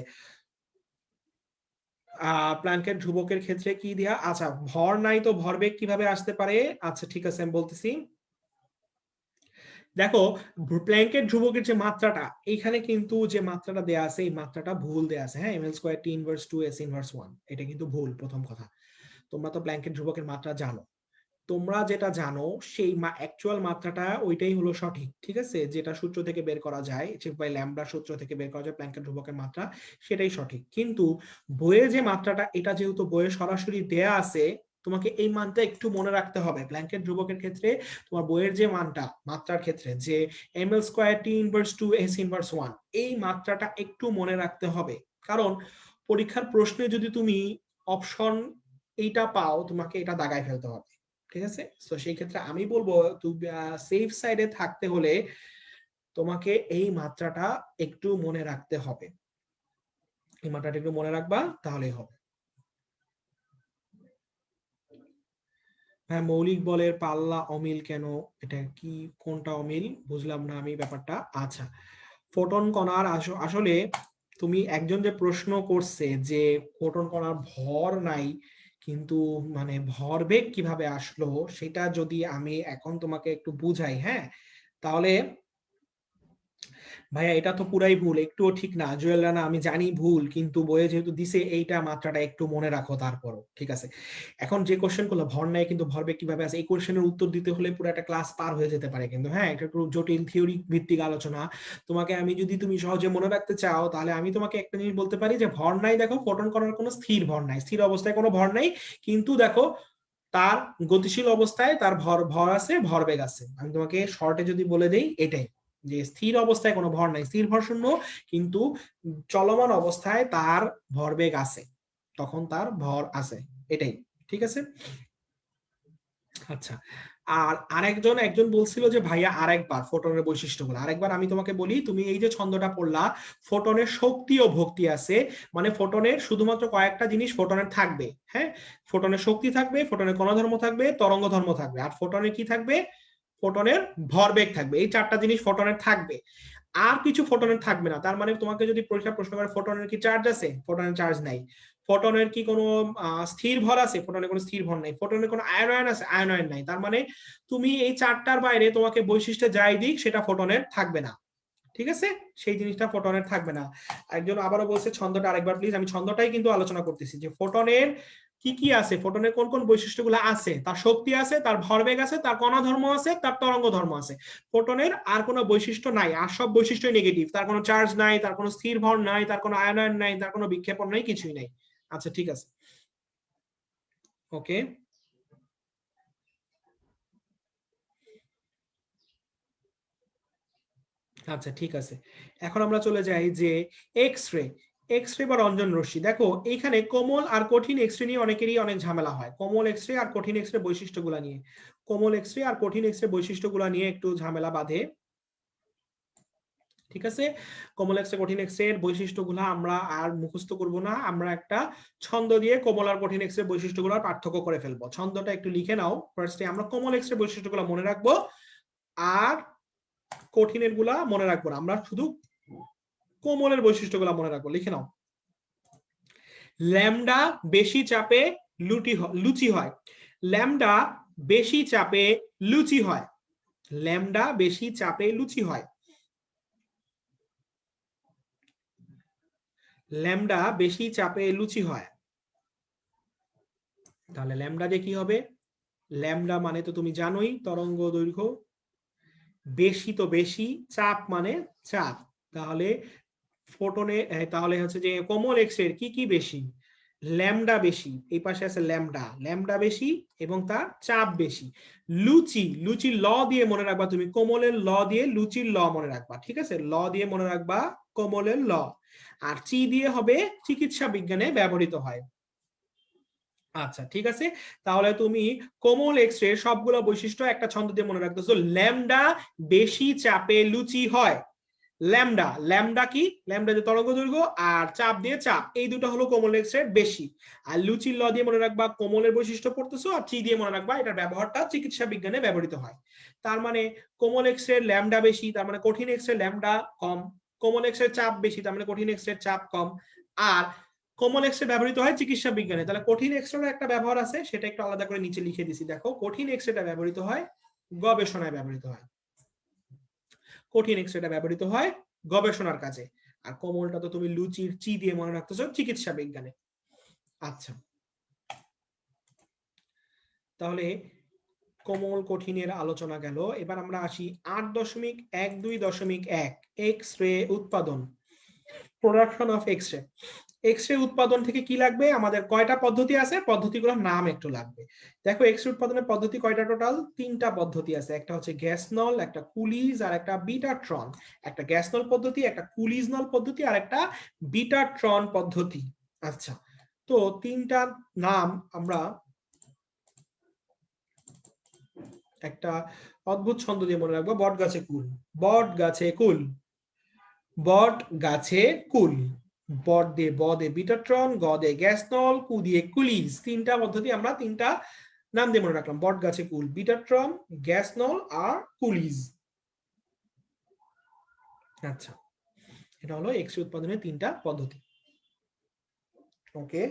প্ল্যাঙ্কেট ধ্রুবকের ক্ষেত্রে কি দেয়া, আচ্ছা ভর নাই তো ভরবেগ কিভাবে আসতে পারে। আচ্ছা ঠিক আছে আমি বলতেছি, দেখো প্ল্যাঙ্কেট ধ্রুবকের যে মাত্রাটা, এইখানে কিন্তু যে মাত্রাটা দেয়া আছে এই মাত্রাটা ভুল দেয়া আছে, হ্যাঁ ml square t inverse 2 s inverse 1, এটা কিন্তু ভুল। প্রথম কথা, তোমরা তো প্ল্যাঙ্কেট ধ্রুবকের মাত্রা জানো, তোমরা যেটা জানো সেই অ্যাকচুয়াল মাত্রাটা ওইটাই হলো সঠিক, ঠিক আছে, যেটা সূত্র থেকে বের করা যায়, চেক বাই ল্যামডা সূত্র থেকে বের করা যায় প্ল্যাঙ্কেট ধ্রুবকের মাত্রা, সেটাই সঠিক। কিন্তু বইয়ে যে মাত্রাটা, এটা যেহেতু বইয়ে সরাসরি দেয়া আছে, তোমাকে এই মানটা একটু মনে রাখতে হবে। প্ল্যাঙ্কেট ধ্রুবকের ক্ষেত্রে তোমার বইয়ের যে মানটা মাত্রার ক্ষেত্রে, যে ml square t inverse 2 s inverse 1, এই মাত্রাটা একটু মনে রাখতে হবে। কারণ পরীক্ষার প্রশ্নে যদি তুমি অপশন এইটা পাও, তোমাকে এটা দাগায় ফেলতে হবে, ঠিক আছে। তো সেই ক্ষেত্রে আমি বলবো তুমি সেফ সাইডে থাকতে হলে তোমাকে এই মাত্রাটা একটু মনে রাখতে হবে, এই মাত্রাটা একটু মনে রাখবা তাহলেই হবে। হ্যাঁ মৌলিক বলের পাল্লা অমিল কেন, এটা কি, কোনটা অমিল বুঝলাম না আমি ব্যাপারটা। আচ্ছা ফোটন কণার আসলে তুমি একজন যে প্রশ্ন করছে যে ফোটন কণার ভর নাই কিন্তু মানে ভরবেগ কিভাবে আসলো, সেটা যদি আমি এখন তোমাকে একটু বুঝাই, হ্যাঁ তাহলে ভাইয়া এটা তো পুরাই ভুল, একটুও ঠিক না। জুয়েল রানা আমি জানি ভুল, কিন্তু বইয়ে যেহেতু দিছে এইটা মাত্রাটা একটু মনে রাখো তারপরও, ঠিক আছে। এখন যে কোশ্চেন গুলো ভর নাই কিন্তু ভরবেগ কিভাবে আছে, এই কোশ্চেনের উত্তর দিতে হলে পুরো একটা ক্লাস পার হয়ে যেতে পারে কিন্তু, হ্যাঁ এটা একটু জটিল থিওরি ভিত্তিক আলোচনা। তোমাকে আমি যদি তুমি সহজে মনে রাখতে চাও, তাহলে আমি তোমাকে একটা জিনিস বলতে পারি যে ভর নাই, দেখো ফোটন কণার কোনো স্থির ভর নাই, স্থির অবস্থায় কোনো ভর নাই, কিন্তু দেখো তার গতিশীল অবস্থায় তার ভর ভর আছে, ভরবেগ আছে। আমি তোমাকে শর্টে যদি বলে দেই এটাই, যে স্থির অবস্থায় কোনো ভর নাই, স্থির ভর শূন্য, কিন্তু চলমান অবস্থায় তার ভরবেগ আছে, তখন তার ভর আছে, এটাই, ঠিক আছে। আচ্ছা আর একজন বলছিল যে ভাইয়া আরেকবার ফোটনের বৈশিষ্ট্যগুলো আরেকবার আমি তোমাকে বলি। তুমি এই যে ছন্দটা পড়লা, ফোটনের শক্তি ও ভক্তি আছে, মানে ফোটনের শুধুমাত্র কয়েকটা জিনিস ফোটনের থাকবে, হ্যাঁ ফোটনের শক্তি থাকবে, ফোটনের কণাধর্ম থাকবে, তরঙ্গ ধর্ম থাকবে, আর ফোটনের কি থাকবে, ফোটনের ভরবেগ থাকবে। এই চারটা জিনিস ফোটনের থাকবে, আর কিছু ফোটনের থাকবে না। তার মানে তোমাকে যদি পরীক্ষা প্রশ্ন করে ফোটনের কি চার্জ আছে, ফোটনের চার্জ নাই। ফোটনের কি কোনো স্থির ভর আছে, ফোটনের কোনো স্থির ভর নাই। ফোটনের কোনো আয়নায়ন আছে, আয়নায়ন নাই। তার মানে তুমি এই চারটার বাইরে তোমাকে বৈশিষ্ট্য যাই দিক সেটা ফোটনের থাকবে না, ঠিক আছে, সেই জিনিসটা ফোটনের থাকবে না। একজন আবারও বলছে ছন্দটা আরেকবার প্লিজ, আমি ছন্দটাই কিন্তু আলোচনা করতেছি, যে ফোটনের কি কি আছে, ফোটনের কোন কোন বৈশিষ্ট্যগুলো আছে, তার শক্তি আছে, তার ভরবেগ আছে, তার কণা ধর্ম আছে, তার তরঙ্গ ধর্ম আছে। ফোটনের আর কোনো বৈশিষ্ট্য নাই, আর সব বৈশিষ্ট্যই নেগেটিভ, তার কোনো চার্জ নাই, তার কোনো স্থির ভর নাই, তার কোনো আয়নন নাই, তার কোনো বিক্ষেপণ নাই, কিছুই নাই। আচ্ছা ঠিক আছে, ওকে আচ্ছা ঠিক আছে। এখন আমরা চলে যাই যে এক্স রে, এক্স রে বা রঞ্জন রশ্মি। দেখো এইখানে কোমল আর কঠিন এক্স রে নিয়ে অনেকেরই অনেক ঝামেলা হয়, কোমল এক্স রে আর কঠিন এক্স রে বৈশিষ্ট্যগুলো নিয়ে, কোমল এক্স রে আর কঠিন এক্স রে বৈশিষ্ট্যগুলো নিয়ে একটু ঝামেলা বাঁধে, ঠিক আছে, কোমল এক্স কঠিন এক্স এর বৈশিষ্ট্যগুলো আমরা আর মুখস্থ করব না, আমরা একটা ছন্দ দিয়ে কোমল আর কঠিন এক্স এর বৈশিষ্ট্যগুলোর পার্থক্য করে ফেলবো। ছন্দটা একটু লিখে নাও। ফার্স্টে আমরা কোমল এক্স এর বৈশিষ্ট্যগুলো মনে রাখবো আর কঠিনের গুলা মনে রাখবো না, আমরা শুধু কোমলের বৈশিষ্ট্যগুলো মনে রাখবো। লিখে নাও। ল্যামডা বেশি চাপে লুচি হয়। ল্যামডা বেশি চাপে লুচি হয়। ল্যামডা বেশি চাপে লুচি হয়। ল্যামডা বেশি চাপে লুচি হয়। তাহলে ল্যামডা দিয়ে কি হবে? ল্যামডা মানে তো তুমি জানোই তরঙ্গ দৈর্ঘ্য, বেশি তো বেশি, চাপ মানে চাপ। তাহলে ফোটনে তাহলে হচ্ছে যে কোমল এক্স এর কি কি বেশি? ল্যামডা বেশি, এই পাশে আছে ল্যামডা, ল্যামডা বেশি এবং তার চাপ বেশি। লুচির ল দিয়ে মনে রাখবা তুমি, কোমলের ল দিয়ে লুচির ল মনে রাখবা। ঠিক আছে, ল দিয়ে মনে রাখবা কোমলের ল। আর চি দিয়ে হবে চিকিৎসা বিজ্ঞানে ব্যবহৃত হয়। আচ্ছা ঠিক আছে, তাহলে তুমি কোমল এক্স রে সবগুলো বৈশিষ্ট্য একটা ছন্দ দিয়ে মনে রাখতেছো। ল্যামডা বেশি চাপে লুচি হয়। ল্যামডা, ল্যামডা কি? ল্যামডা যে তরঙ্গ দৈর্ঘ্য আর চাপ দিয়ে চাপ, এই দুটো হলো কোমল এক্স রে বেশি। আর লুচির ল দিয়ে মনে রাখবা কোমলের বৈশিষ্ট্য পড়তেছো, আর চি দিয়ে মনে রাখবা এটার ব্যবহারটা চিকিৎসা বিজ্ঞানে ব্যবহৃত হয়। তার মানে কোমল এক্স রে ল্যামডা বেশি, তার মানে কঠিন এক্স রে ল্যামডা কম। কোমল এক্স রে চাপ বেশি, তার মানে কঠিন এক্স রে চাপ কম। আর কোমল এক্স রে ব্যবহৃত হয় চিকিৎসা বিজ্ঞানে। তাহলে কঠিন এক্স রে একটা ব্যবহার আছে, সেটা একটু আলাদা করে নিচে লিখে দিছি। দেখো, কঠিন এক্স রেটা ব্যবহৃত হয় গবেষণায় ব্যবহৃত হয়। কঠিন এক্স রেটা ব্যবহৃত হয় গবেষণার কাজে। আর কোমলটা তো তুমি লুচির চি দিয়ে মনে রাখতেছো চিকিৎসা বিজ্ঞানে। আচ্ছা, তাহলে কোমল কঠিনের আলোচনা গেল। এবার আমরা আসি 8.12.1 এক্স রে উৎপাদন, production of X ray. X ray উৎপাদন থেকে কি লাগবে আমাদের? কয়টা পদ্ধতি আছে, পদ্ধতিগুলোর নাম একটু লাগবে। দেখো, এক্স রে উৎপাদনের পদ্ধতি কয়টা? টোটাল 3টা পদ্ধতি আছে। একটা হচ্ছে গ্যাস নল, একটা কুলিজ, আর একটা বিটাট্রন। একটা গ্যাস নল পদ্ধতি, একটা কুলিজ নল পদ্ধতি, আর একটা বিটাট্রন পদ্ধতি। আচ্ছা, তো 3টা নাম আমরা একটা অদ্ভুত ছন্দ দিয়ে মনে রাখবো। বট গাছে কুল, বট গাছে কুল, বট গাছে কুল। বট দিয়ে ব দিয়ে বিটাট্রন, গ দিয়ে গ্যাস নল, কু দিয়ে কুলিজ। 3টা পদ্ধতি আমরা 3টা নাম দিয়ে মনে রাখলাম। বট গাছে কুল, বিটাট্রন, গ্যাস নল আর কুলিজ। আচ্ছা, এটা হলো এক্স রে উৎপাদনের 3টা পদ্ধতি। ওকে,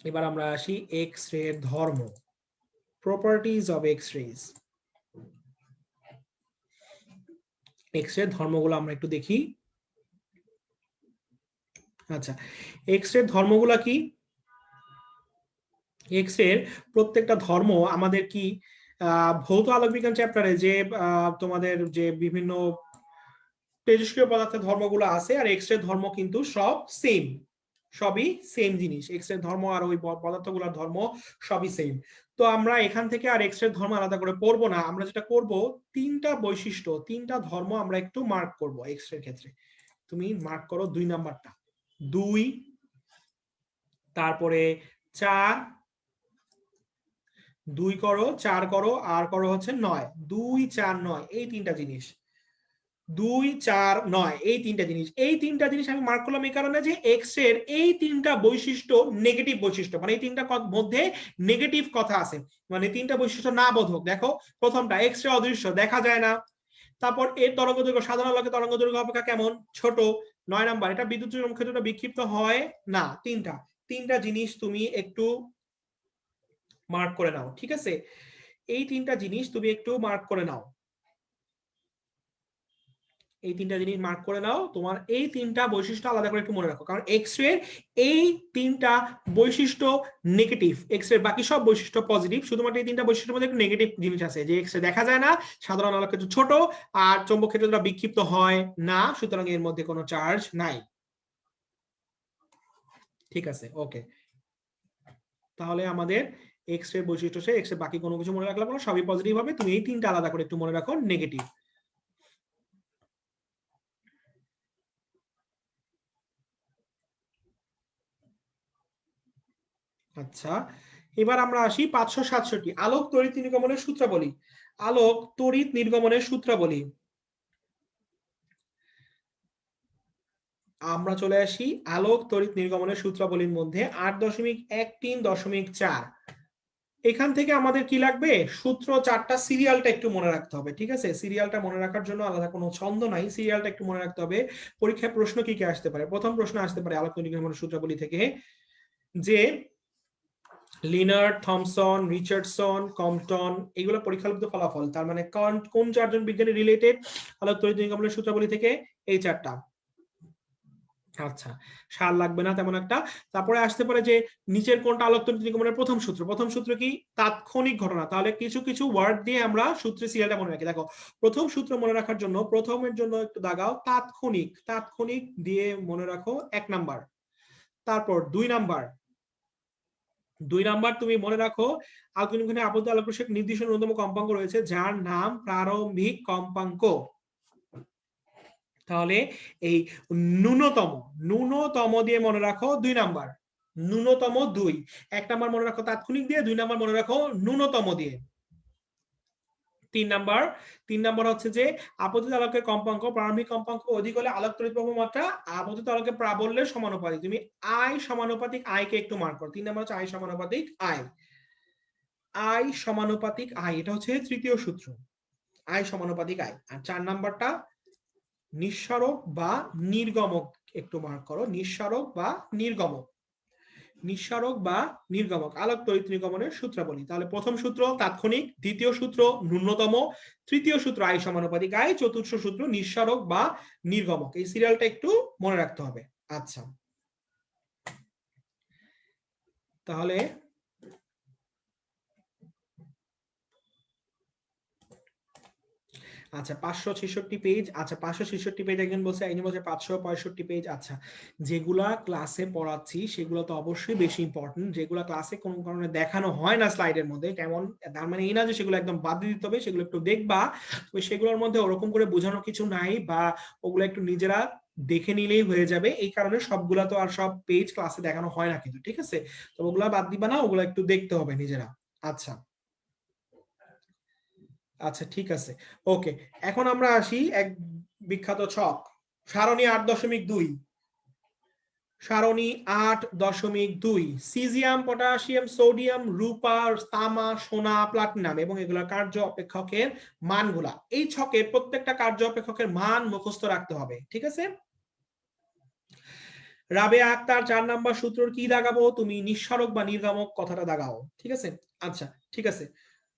এবার আমরা আসি এক্স রে এর ধর্ম, properties of X rays. X ray ধর্মগুলো আমরা একটু দেখি। আচ্ছা, এক্স রে ধর্মগুলা কি? এক্স এর প্রত্যেকটা ধর্ম আমাদের কি ভৌত আলোক বিজ্ঞান চ্যাপ্টারে যে তোমাদের যে বিভিন্ন তেজস্ক্রিয় পদার্থের ধর্মগুলো আছে, আর এক্স রে ধর্ম কিন্তু সব সেম, সবই সেম জিনিস। এক্স রে ধর্ম আর ওই পদার্থগুলোর ধর্ম সবই সেম। তো আমরা এখান থেকে আর এক্স রে ধর্ম আলাদা করে পড়বো না। আমরা যেটা করব, 3টা বৈশিষ্ট্য, 3টা ধর্ম আমরা একটু মার্ক করব এক্স রে ক্ষেত্রে। তুমি মার্ক করো 2 নাম্বারটা, 2, তারপরে 4, 2 করো, 4 করো, আর করো হচ্ছে 9। 2, 4, 9 এই 3টা জিনিস। 2, 4, 9 এই 3টা জিনিস। এই 3টা জিনিস আমি মার্ক করলাম এই কারণে যে এক্স এর এই 3টা বৈশিষ্ট্য নেগেটিভ বৈশিষ্ট্য, মানে এই 3টা মধ্যে নেগেটিভ কথা আছে, মানে 3টা বৈশিষ্ট্য না বোধক। দেখো, প্রথমটা এক্স রে অদৃশ্য, দেখা যায় না। তারপর এর তরঙ্গ দৈর্ঘ্য সাধারণ আলোকে তরঙ্গ দৈর্ঘ্য অপেক্ষা কেমন? ছোট। 9 নাম্বার, এটা বিদ্যুৎ চুম্বকীয় ক্ষেত্রটা বিক্ষিপ্ত হয় না। 3টা জিনিস তুমি একটু মার্ক করে নাও। ঠিক আছে, এই 3টা জিনিস তুমি একটু মার্ক করে নাও। এই 3টা জিনিস মার্ক করে নাও। তোমার এই 3টা বৈশিষ্ট্য আলাদা করে একটু মনে রাখো, কারণ এক্স রে এই 3টা বৈশিষ্ট্য নেগেটিভ, এক্স রে বাকি সব বৈশিষ্ট্য পজিটিভ। শুধুমাত্র এই 3টা বৈশিষ্ট্যের মধ্যে একটু নেগেটিভ জিনিস আছে, যে এক্স রে দেখা যায় না, সাধারণ আলোক ক্ষেত্র ছোট, আর চৌম্বক ক্ষেত্রটা বিক্ষিপ্ত হয় না, সুতরাং এর মধ্যে কোনো চার্জ নাই। ঠিক আছে, ওকে। তাহলে আমাদের এক্স রে বৈশিষ্ট্য সে এক্স রে বাকি কোনো কিছু মনে রাখলাম না, সবই পজিটিভ হবে। তুমি এই 3টা আলাদা করে একটু মনে রাখো, নেগেটিভ। আচ্ছা, এবার আমরা আসি 567 আলোক তড়িৎ নির্গমনের সূত্রাবলী। আলোক তড়িৎ নির্গমনের সূত্রাবলী। আমরা চলে আসি আলোক তড়িৎ নির্গমনের সূত্রাবলীর মধ্যে 8.1.3.4। এখান থেকে আমাদের কি লাগবে, সূত্র চারটা, সিরিয়ালটা একটু মনে রাখতে হবে। ঠিক আছে, সিরিয়ালটা মনে রাখার জন্য আলাদা কোনো ছন্দ নাই, সিরিয়ালটা একটু মনে রাখতে হবে। পরীক্ষায় প্রশ্ন কি কি আসতে পারে? প্রথম প্রশ্ন আসতে পারে আলোক তড়িৎ নির্গমনের সূত্রাবলী থেকে যে লিনার্ড, থমসন, রিচার্ডসন, কম্পটন, এগুলো পরীক্ষালব্ধ ফলাফল। তার মানে কোন চারজন বিজ্ঞানী রিলেটেড আলোক তড়িৎ নির্গমনের সূত্রাবলী থেকে? এই চারটা। আচ্ছা, সার লাগবে না তেমন একটা। তারপরে আসতে পারে যে নিচের কোনটা আলোক তড়িৎ নির্গমনের প্রথম সূত্র? প্রথম সূত্র কি? তাৎক্ষণিক ঘটনা। তাহলে কিছু কিছু ওয়ার্ড দিয়ে আমরা সূত্রের সিরিয়ালটা মনে রাখি। দেখো, প্রথম সূত্র মনে রাখার জন্য প্রথমের জন্য একটু দাগাও তাৎক্ষণিক, তাৎক্ষণিক দিয়ে মনে রাখো 1 নাম্বার। তারপর 2 নাম্বার তুমি মনে রাখো আলোক আপত্তি আলোক রশ্মির নির্দিষ্ট ন্যূনতম কম্পাঙ্ক রয়েছে যার নাম প্রারম্ভিক কম্পাঙ্ক। তাহলে এই ন্যূনতম দিয়ে মনে রাখো 2 নাম্বার, ন্যূনতম 2। 1 নাম্বার মনে রাখো তাৎক্ষণিক দিয়ে, 2 নাম্বার মনে রাখো ন্যূনতম দিয়ে। 3 নাম্বার হচ্ছে যে আপতিত আলোকের কম্পাঙ্ক, প্রারম্ভিক কম্পাঙ্ক অধিক হলে আলোক তড়িৎ প্রবাহ মাত্রা আপতিত আলোকের প্রাবল্যের সমানুপাতিক। তুমি আই সমানুপাতিক আই কে একটু মার্ক করো। 3 নাম্বার হচ্ছে আই সমানুপাতিক আই, আই সমানুপাতিক আই, এটা হচ্ছে তৃতীয় সূত্র, আই সমানুপাতিক আই। আর 4 নাম্বারটা নিঃসারক বা নির্গমক, একটু মার্ক করো, নিঃসারক বা নির্গমক, নিঃসারক বা নির্গমক আলোক তড়িৎ নির্গমনের সূত্রাবলী। তাহলে প্রথম সূত্র তাৎক্ষণিক, দ্বিতীয় সূত্র ন্যূনতম, তৃতীয় সূত্র আই সমানুপাতিক আই, চতুর্থ সূত্র নিঃসারক বা নির্গমক। এই সিরিয়ালটা একটু মনে রাখতে হবে। আচ্ছা, তাহলে আচ্ছা 566 পেজ। আচ্ছা 566 পেজ একজন বলছে, একজন বলছে 565 পেজ। আচ্ছা, যেগুলা ক্লাসে পড়াচ্ছি সেগুলো তো অবশ্যই বেশি ইম্পর্টেন্ট, যেগুলো ক্লাসে কোনো কারণে দেখানো হয় না স্লাইডের মধ্যে, কেমন তার মানে এই না যে সেগুলো একদম বাদ দিয়ে দিতে হবে, সেগুলো একটু দেখবা। তবে সেগুলোর মধ্যে ওরকম করে বোঝানো কিছু নাই, বা ওগুলো একটু নিজেরা দেখে নিলেই হয়ে যাবে। এই কারণে সবগুলা তো আর সব পেজ ক্লাসে দেখানো হয় না কিন্তু, ঠিক আছে? তো ওগুলা বাদ দিবা না, ওগুলো একটু দেখতে হবে নিজেরা। আচ্ছা আচ্ছা ঠিক আছে, ওকে। এখন আমরা আসি এক বিখ্যাত ছক, সারণী 8.2। সারণী 8.2 সিজিয়াম, পটাশিয়াম, সোডিয়াম, রূপা, তামা, সোনা, প্লাটিনাম এবং এগুলোর কার্য অপেক্ষকের মানগুলা। এই ছকের প্রত্যেকটা কার্য অপেক্ষকের মান মুখস্থ রাখতে হবে, ঠিক আছে? রাবেয়া আক্তার 4 নাম্বার সূত্র কি দাগাবো? তুমি নিঃসারক বা নির্গমক কথাটা দাগাও, ঠিক আছে? আচ্ছা ঠিক আছে,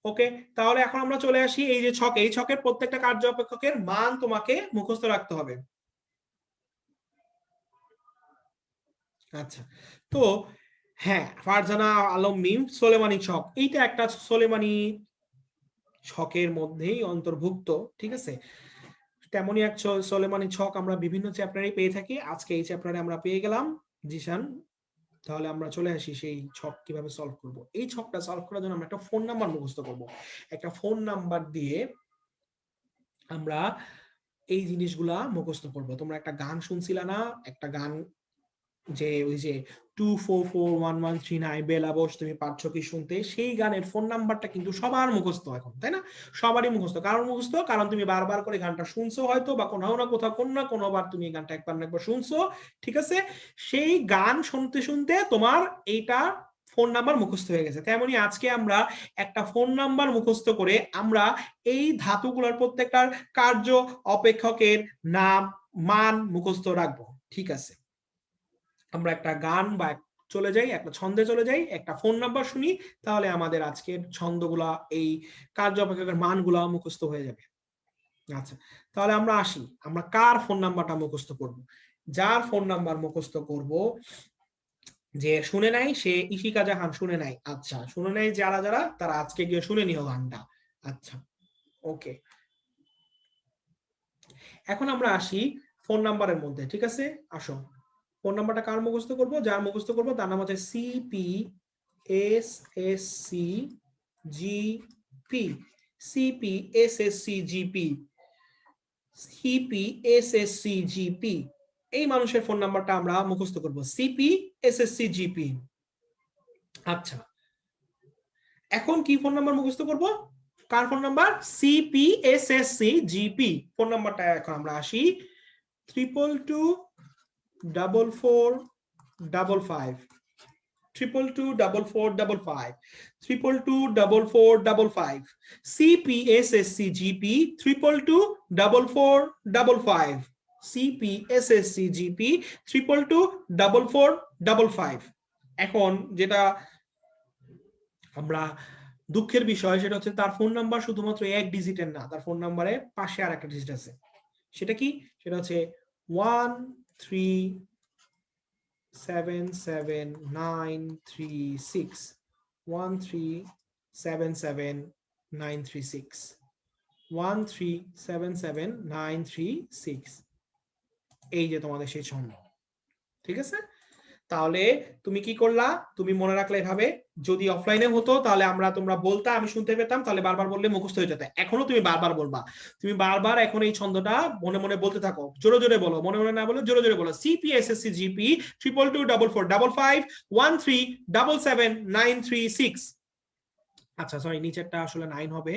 ওকে। তাহলে এখন আমরা চলে আসি এই যে ছক, এই ছকের প্রত্যেকটা কার্য অপেক্ষকের মান তোমাকে মুখস্থ রাখতে হবে। আচ্ছা, তো হ্যাঁ, ফারজানা আলম মিম সোলেমানি ছক, এইটা একটা সোলেমানি ছকের মধ্যেই অন্তর্ভুক্ত, ঠিক আছে? তেমনই এক সোলেমানি ছক আমরা বিভিন্ন চ্যাপ্টারে পেয়ে থাকি, আজকে এই চ্যাপ্টারে আমরা পেয়ে গেলাম। জিশান, তাহলে আমরা চলে আসি সেই ছক কিভাবে সলভ করব। এই ছকটা সলভ করার জন্য আমরা একটা ফোন নাম্বার মুখস্থ করব। একটা ফোন নাম্বার দিয়ে আমরা এই জিনিসগুলা মুখস্থ করব। তোমরা একটা গান শুনছিলা না, একটা গান যে ওই যে 2441139 বেলা বস তুমি পাচ্ছ কি শুনতে, সেই গানের ফোন নাম্বারটা কিন্তু সবার মুখস্থ এখন, তাই না? সবারই মুখস্থ। কারণ মুখস্থ, কারণ তুমি বারবার করে গানটা শুনছো হয়তো, বা কোথাও না কোথাও কোন না কোনোবার তুমি এই গানটা একবার না একবার শুনছো, ঠিক আছে? সেই গান শুনতে শুনতে তোমার এইটা ফোন নাম্বার মুখস্থ হয়ে গেছে। তেমনি আজকে আমরা একটা ফোন নাম্বার মুখস্থ করে আমরা এই ধাতুগুলোর প্রত্যেকটার কার্য অপেক্ষকের নাম, মান মুখস্থ রাখবো, ঠিক আছে? আমরা একটা গান বা চলে যাই, একটা ছন্দে চলে যাই, একটা ফোন নাম্বার শুনি, তাহলে আমাদের আজকের ছন্দগুলা, এই কার্য অপেক্ষকের মানগুলা মুখস্থ হয়ে যাবে। আচ্ছা, তাহলে আমরা আসি, আমরা কার ফোন নাম্বারটা মুখস্থ করব? যার ফোন নাম্বার মুখস্থ করব, যে শুনে নাই সে ইশিকা জাহান শুনে নাই। আচ্ছা, শুনে নাই যারা যারা, তারা আজকে গিয়ে শুনে নিও গানটা। আচ্ছা, ওকে। এখন আমরা আসি ফোন নাম্বারের মধ্যে, ঠিক আছে? আসো, ফোন নাম্বারটা কার মুখস্থ করব? যার মুখস্থ করব তার নাম হচ্ছে CP SSC GP, CP SSC GP, CP SSC GP. এই মানুষের ফোন নাম্বারটা আমরা মুখস্থ করব, সিপি এসএসসি জিপি। আচ্ছা, এখন কি ফোন নাম্বার মুখস্থ করব? কার ফোন নাম্বার? সিপিএসএসসি জিপি ফোন নাম্বারটা এখন আমরা আসি 2224455 2224455 2224455 CPSSC GP 2224455 CPSSC GP 2224455 এখন যেটা আমরা দুঃখের বিষয় সেটা হচ্ছে তার ফোন নাম্বার শুধুমাত্র এক ডিজিটের না, তার ফোন নাম্বারে পাশে আর একটা ডিজিট আছে। সেটা কি? সেটা হচ্ছে 1377936 1377936 1377936 এই যে তোমাদের সেই ছন্দ। ঠিক আছে, তাহলে তুমি কি করলা? তুমি মনে রাখলে এভাবে, যদি অফলাইনে হতো তাহলে তোমরা বলতা, আমি শুনতে পেতাম, তাহলে বারবার বললে মুখস্থ হয়ে যেত। এখনো তুমি বারবার বলবা, তুমি বারবার এখন এই ছন্দটা মনে মনে বলতে থাকো, জোরে জোরে বলো, মনে মনে না বলো জোরে জোরে বলো। সিপিএসএসসি জিপি 2224455 1377936। আচ্ছা সরি, নিচেরটা আসলে 9 হবে,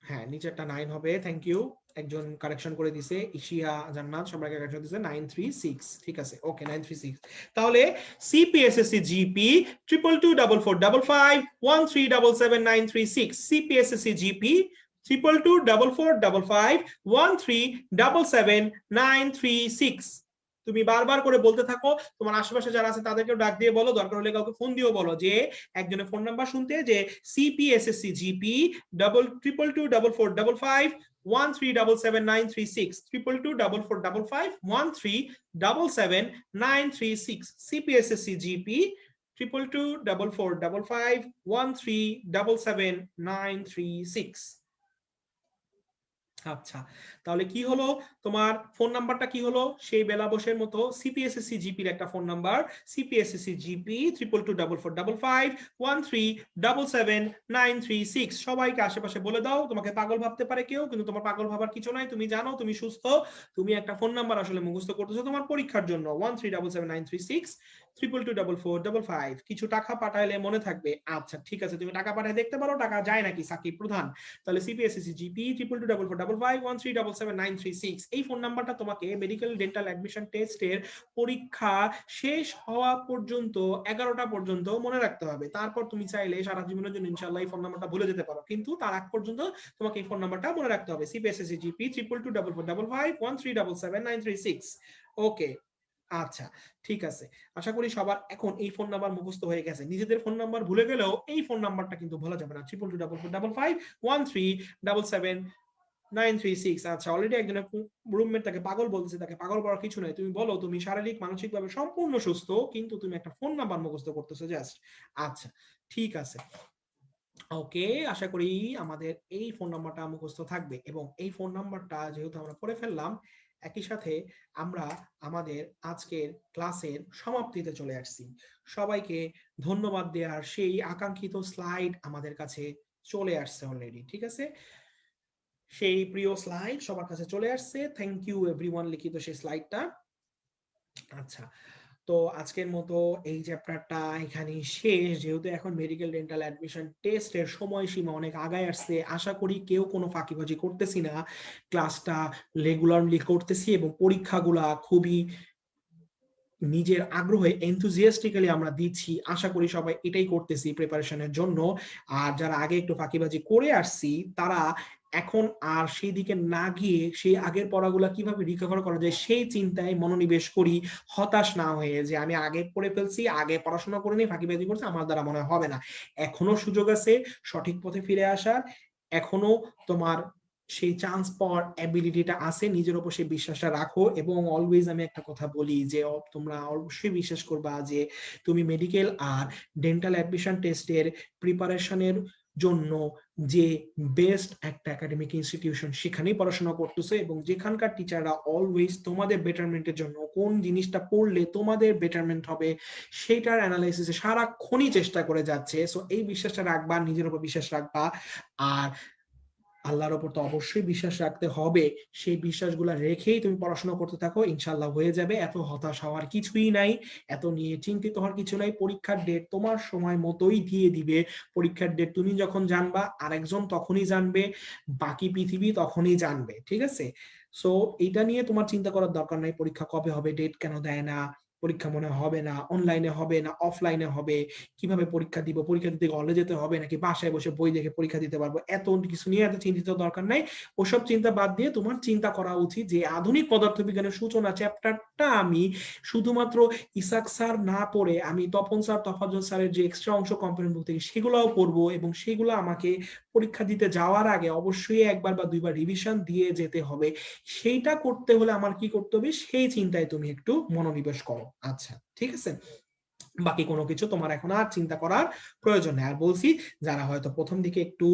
হ্যাঁ নিচেরটা 9 হবে। থ্যাংক ইউ, একজন কারেকশন করে দিছে, ইশিয়া জান্নাত সবাইকে কারেকশন দিছে 936। ঠিক আছে, ওকে 936। তাহলে সিপিএসএসসি জিপি 2224455 1377936 সিপিএসএসসি জিপি 2224455 1377936। তুমি বারবার করে বলতে থাকো, তোমার আশেপাশে যারা আছে তাদেরকেও ডাক দিয়ে বলো, দরকার হলে কাউকে ফোন দিয়েও বলো যে একজনের ফোন নাম্বার শুনতে, যে সিপিএসএসসি জিপি 2224455 1377936 2224455 1377936 CPSSC GP 2224455 1377936। আচ্ছা, তাহলে কি হলো? তোমার ফোন নাম্বারটা কি হলো? সেই বেলা বসের মতো সিপিএসএসসি জিপির একটা ফোন নাম্বার, সিপিএসএসসি জিপি 2224455 1377936। সবাইকে আশেপাশে বলে দাও, তোমাকে পাগল ভাবতে পারে কেউ, কিন্তু তোমার পাগল ভাবার কিছু নাই, তুমি জানো তুমি সুস্থ, তুমি একটা ফোন নাম্বার আসলে মুখস্থ করতেছো তোমার পরীক্ষার জন্য। 1377936 2224455। কিছু টাকা পাঠাইলে মনে থাকবে। আচ্ছা ঠিক আছে, তুমি টাকা পাঠায় দেখতে পারো টাকা যায় নাকি সাকিব প্রধান। তাহলে সিপিএসসি জিপি 2224455 1377936 এই ফোন নাম্বারটা তোমাকে মেডিকেল ডেন্টাল অ্যাডমিশন টেস্টের পরীক্ষা শেষ হওয়া পর্যন্ত 11টা পর্যন্ত মনে রাখতে হবে। তারপর তুমি চাইলে সারা জীবনের জন্য ইনশাআল্লাহ এই ফোন নাম্বারটা ভুলে যেতে পারো, কিন্তু তার আগ পর্যন্ত তোমাকে এই ফোন নাম্বারটা মনে রাখতে হবে। CPSC GP 2224455 1377936। ওকে, আচ্ছা ঠিক আছে, আশা করি সবার এখন এই ফোন নাম্বার মুখস্থ হয়ে গেছে। নিজেদের ফোন নাম্বার ভুলে গেলেও এই ফোন নাম্বারটা কিন্তু ভোলা যাবে না, 2224455 1377936। আচ্ছা, অলরেডি একজনের রুমমেট তাকে পাগল বলতেছে, তাকে পাগল করার কিছু নাই, তুমি বলো তুমি শারীরিক মানসিকভাবে সম্পূর্ণ সুস্থ, কিন্তু তুমি একটা ফোন নাম্বার মুখস্থ করতেছো জাস্ট। আচ্ছা ঠিক আছে, ওকে, আশা করি আমাদের এই ফোন নাম্বারটা মুখস্থ থাকবে। এবং এই ফোন নাম্বারটা যেহেতু আমরা পড়ে ফেললাম, একই সাথে আমরা আমাদের আজকের ক্লাসের সমাপ্তিতে চলে আসছি। সবাইকে ধন্যবাদ দেওয়ার সেই আকাঙ্ক্ষিত স্লাইড আমাদের কাছে চলে আসছে অলরেডি। ঠিক আছে, সেই প্রিয় স্লাইড সবার কাছে চলে আসছে। থ্যাংক ইউ এভরিওয়ান লিখিত সেই স্লাইডটা। আচ্ছা, তো আজকের মতো এই চ্যাপ্টারটা এখানেই শেষ। যেহেতু এখন মেডিকেল ডেন্টাল অ্যাডমিশন টেস্টের সময়সীমা অনেক আগায় আসছে, আশা করি কেউ কোনো ফাঁকিবাজি করতেছি না, ক্লাসটা রেগুলারলি করতেছি এবং পরীক্ষাগুলা খুবই নিজের আগ্রহে এনথুজিয়াস্টিক্যালি আমরা দিচ্ছি। আশা করি সবাই এটাই করতেছি প্রিপারেশনের জন্য। আর যারা আগে একটু ফাঁকিবাজি করে আসছি তারা এখন আর সেই দিকে না গিয়ে সেই আগের পড়াগুলা কিভাবে রিকভার করা যায় সেই চিন্তায় মনোনিবেশ করি, হতাশ না হয়ে যে আমি আগে পড়ে ফেলছি, আগে পড়াশোনা করে নিয়ে ফাঁকিবাজি করছি, আমার দ্বারা মনে হবে না। এখনো সুযোগ আছে সঠিক পথে ফিরে আসার, এখনো তোমার সেই চান্স পাওয়ার অ্যাবিলিটিটা আছে, নিজের উপর সেই বিশ্বাসটা রাখো। এবং অলওয়েজ আমি একটা কথা বলি যে তোমরা অবশ্যই বিশ্বাস করবা যে তুমি মেডিকেল আর ডেন্টাল অ্যাডমিশন টেস্টের প্রিপারেশনের জন্য যে বেস্ট একটা একাডেমিক ইনস্টিটিউশন সেখানেই পড়াশোনা করতেছো, এবং যেখানকার টিচাররা অলওয়েজ তোমাদের বেটারমেন্টের জন্য কোন জিনিসটা পড়লে তোমাদের বেটারমেন্ট হবে সেটার অ্যানালাইসিসে সারাক্ষণই চেষ্টা করে যাচ্ছে। সো এই বিশ্বাসটা রাখবা, নিজের উপর বিশ্বাস রাখবা। আর আল্লাহর উপর তো অবশ্যই বিশ্বাস রাখতে হবে, সেই বিশ্বাসগুলো রেখেই তুমি পড়াশোনা করতে থাকো, ইনশাল্লাহ হয়ে যাবে। এত হতাশ হওয়ার কিছুই নাই, এত নিয়ে চিন্তিত হওয়ার কিছু নাই। পরীক্ষার ডেট তোমার সময় মতোই দিয়ে দিবে। পরীক্ষার ডেট তুমি যখন জানবা, আরেকজন তখনই জানবে, বাকি পৃথিবী তখনই জানবে, ঠিক আছে? সো এটা নিয়ে তোমার চিন্তা করার দরকার নাই, পরীক্ষা কবে হবে, ডেট কেন দেয় না, পরীক্ষা মনে হবে না, অনলাইনে হবে না অফলাইনে হবে, কিভাবে পরীক্ষা দিব, পরীক্ষা দিতে হলে যেতে হবে নাকি বাসায় বসে বই দেখে পরীক্ষা দিতে পারবো, এত কিছু নিয়ে এত চিন্তিত দরকার নাই। ওসব চিন্তা বাদ দিয়ে তোমার চিন্তা করা উচিত যে আধুনিক পদার্থবিজ্ঞানের সূচনা চ্যাপ্টারটা আমি শুধুমাত্র ইসাক স্যার না পড়ে আমি তপন স্যার তফাজ্জল স্যারের যে এক্সট্রা অংশ কম্পোনেন্ট বুক থেকে সেগুলোও পড়বো, এবং সেগুলো আমাকে পরীক্ষা দিতে যাওয়ার আগে অবশ্যই একবার বা দুইবার রিভিশন দিয়ে যেতে হবে। সেইটা করতে হলে আমার কি করতে হবে, সেই চিন্তায় তুমি একটু মনোনিবেশ করো। আচ্ছা, ঠিক আছে? বাকি কোনো কিছু তোমার এখন আর চিন্তা করার প্রয়োজন নেই। আর বলছি, যারা হয়তো প্রথম দিকে একটু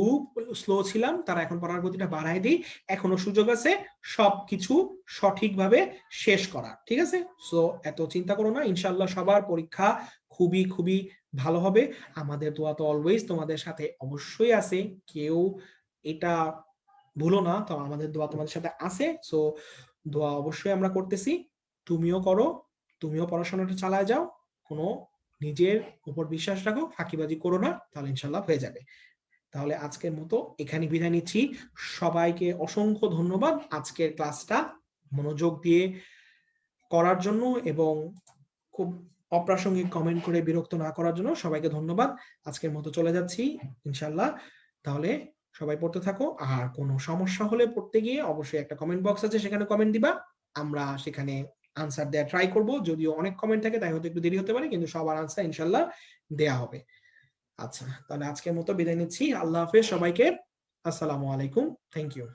স্লো ছিলাম, তারা এখন পড়ার গতিটা বাড়াই দিই, এখনো সুযোগ আছে সবকিছু সঠিকভাবে শেষ করার, ঠিক আছে? সো এত চিন্তা করো না, ইনশাল্লাহ সবার পরীক্ষা খুবই খুবই ভালো হবে। আমাদের দোয়া তো অলওয়েজ তোমাদের সাথে অবশ্যই আছে, কেউ এটা ভুলো না, তো আমাদের দোয়া তোমাদের সাথে আছে। সো দোয়া অবশ্যই আমরা করতেছি, তুমিও করো, তুমিও পড়াশোনাটা চালায় যাও, কোনো নিজের উপর বিশ্বাস রাখো, ফাঁকিবাজি করো না, তাহলে ইনশাল্লাহ হয়ে যাবে। তাহলে আজকের মতো এখানে বিদায় নিচ্ছি। সবাইকে অসংখ্য ধন্যবাদ আজকের ক্লাসটা মনোযোগ দিয়ে করার জন্য, এবং খুব অপ্রাসঙ্গিক কমেন্ট করে বিরক্ত না করার জন্য সবাইকে ধন্যবাদ। আজকের মতো চলে যাচ্ছি ইনশাল্লাহ। তাহলে সবাই পড়তে থাকো, আর কোনো সমস্যা হলে পড়তে গিয়ে অবশ্যই একটা কমেন্ট বক্স আছে, সেখানে কমেন্ট দিবা, আমরা সেখানে আনসার দেওয়া ট্রাই করব। যদিও অনেক কমেন্ট থাকে তাই হয়তো একটু দেরি হতে পারে, কিন্তু সবার আনসার ইনশাল্লাহ দেয়া হবে। আচ্ছা, তাহলে আজকের মতো বিদায় নিচ্ছি। আল্লাহ হাফেজ সবাইকে। আসসালামু আলাইকুম। Thank you.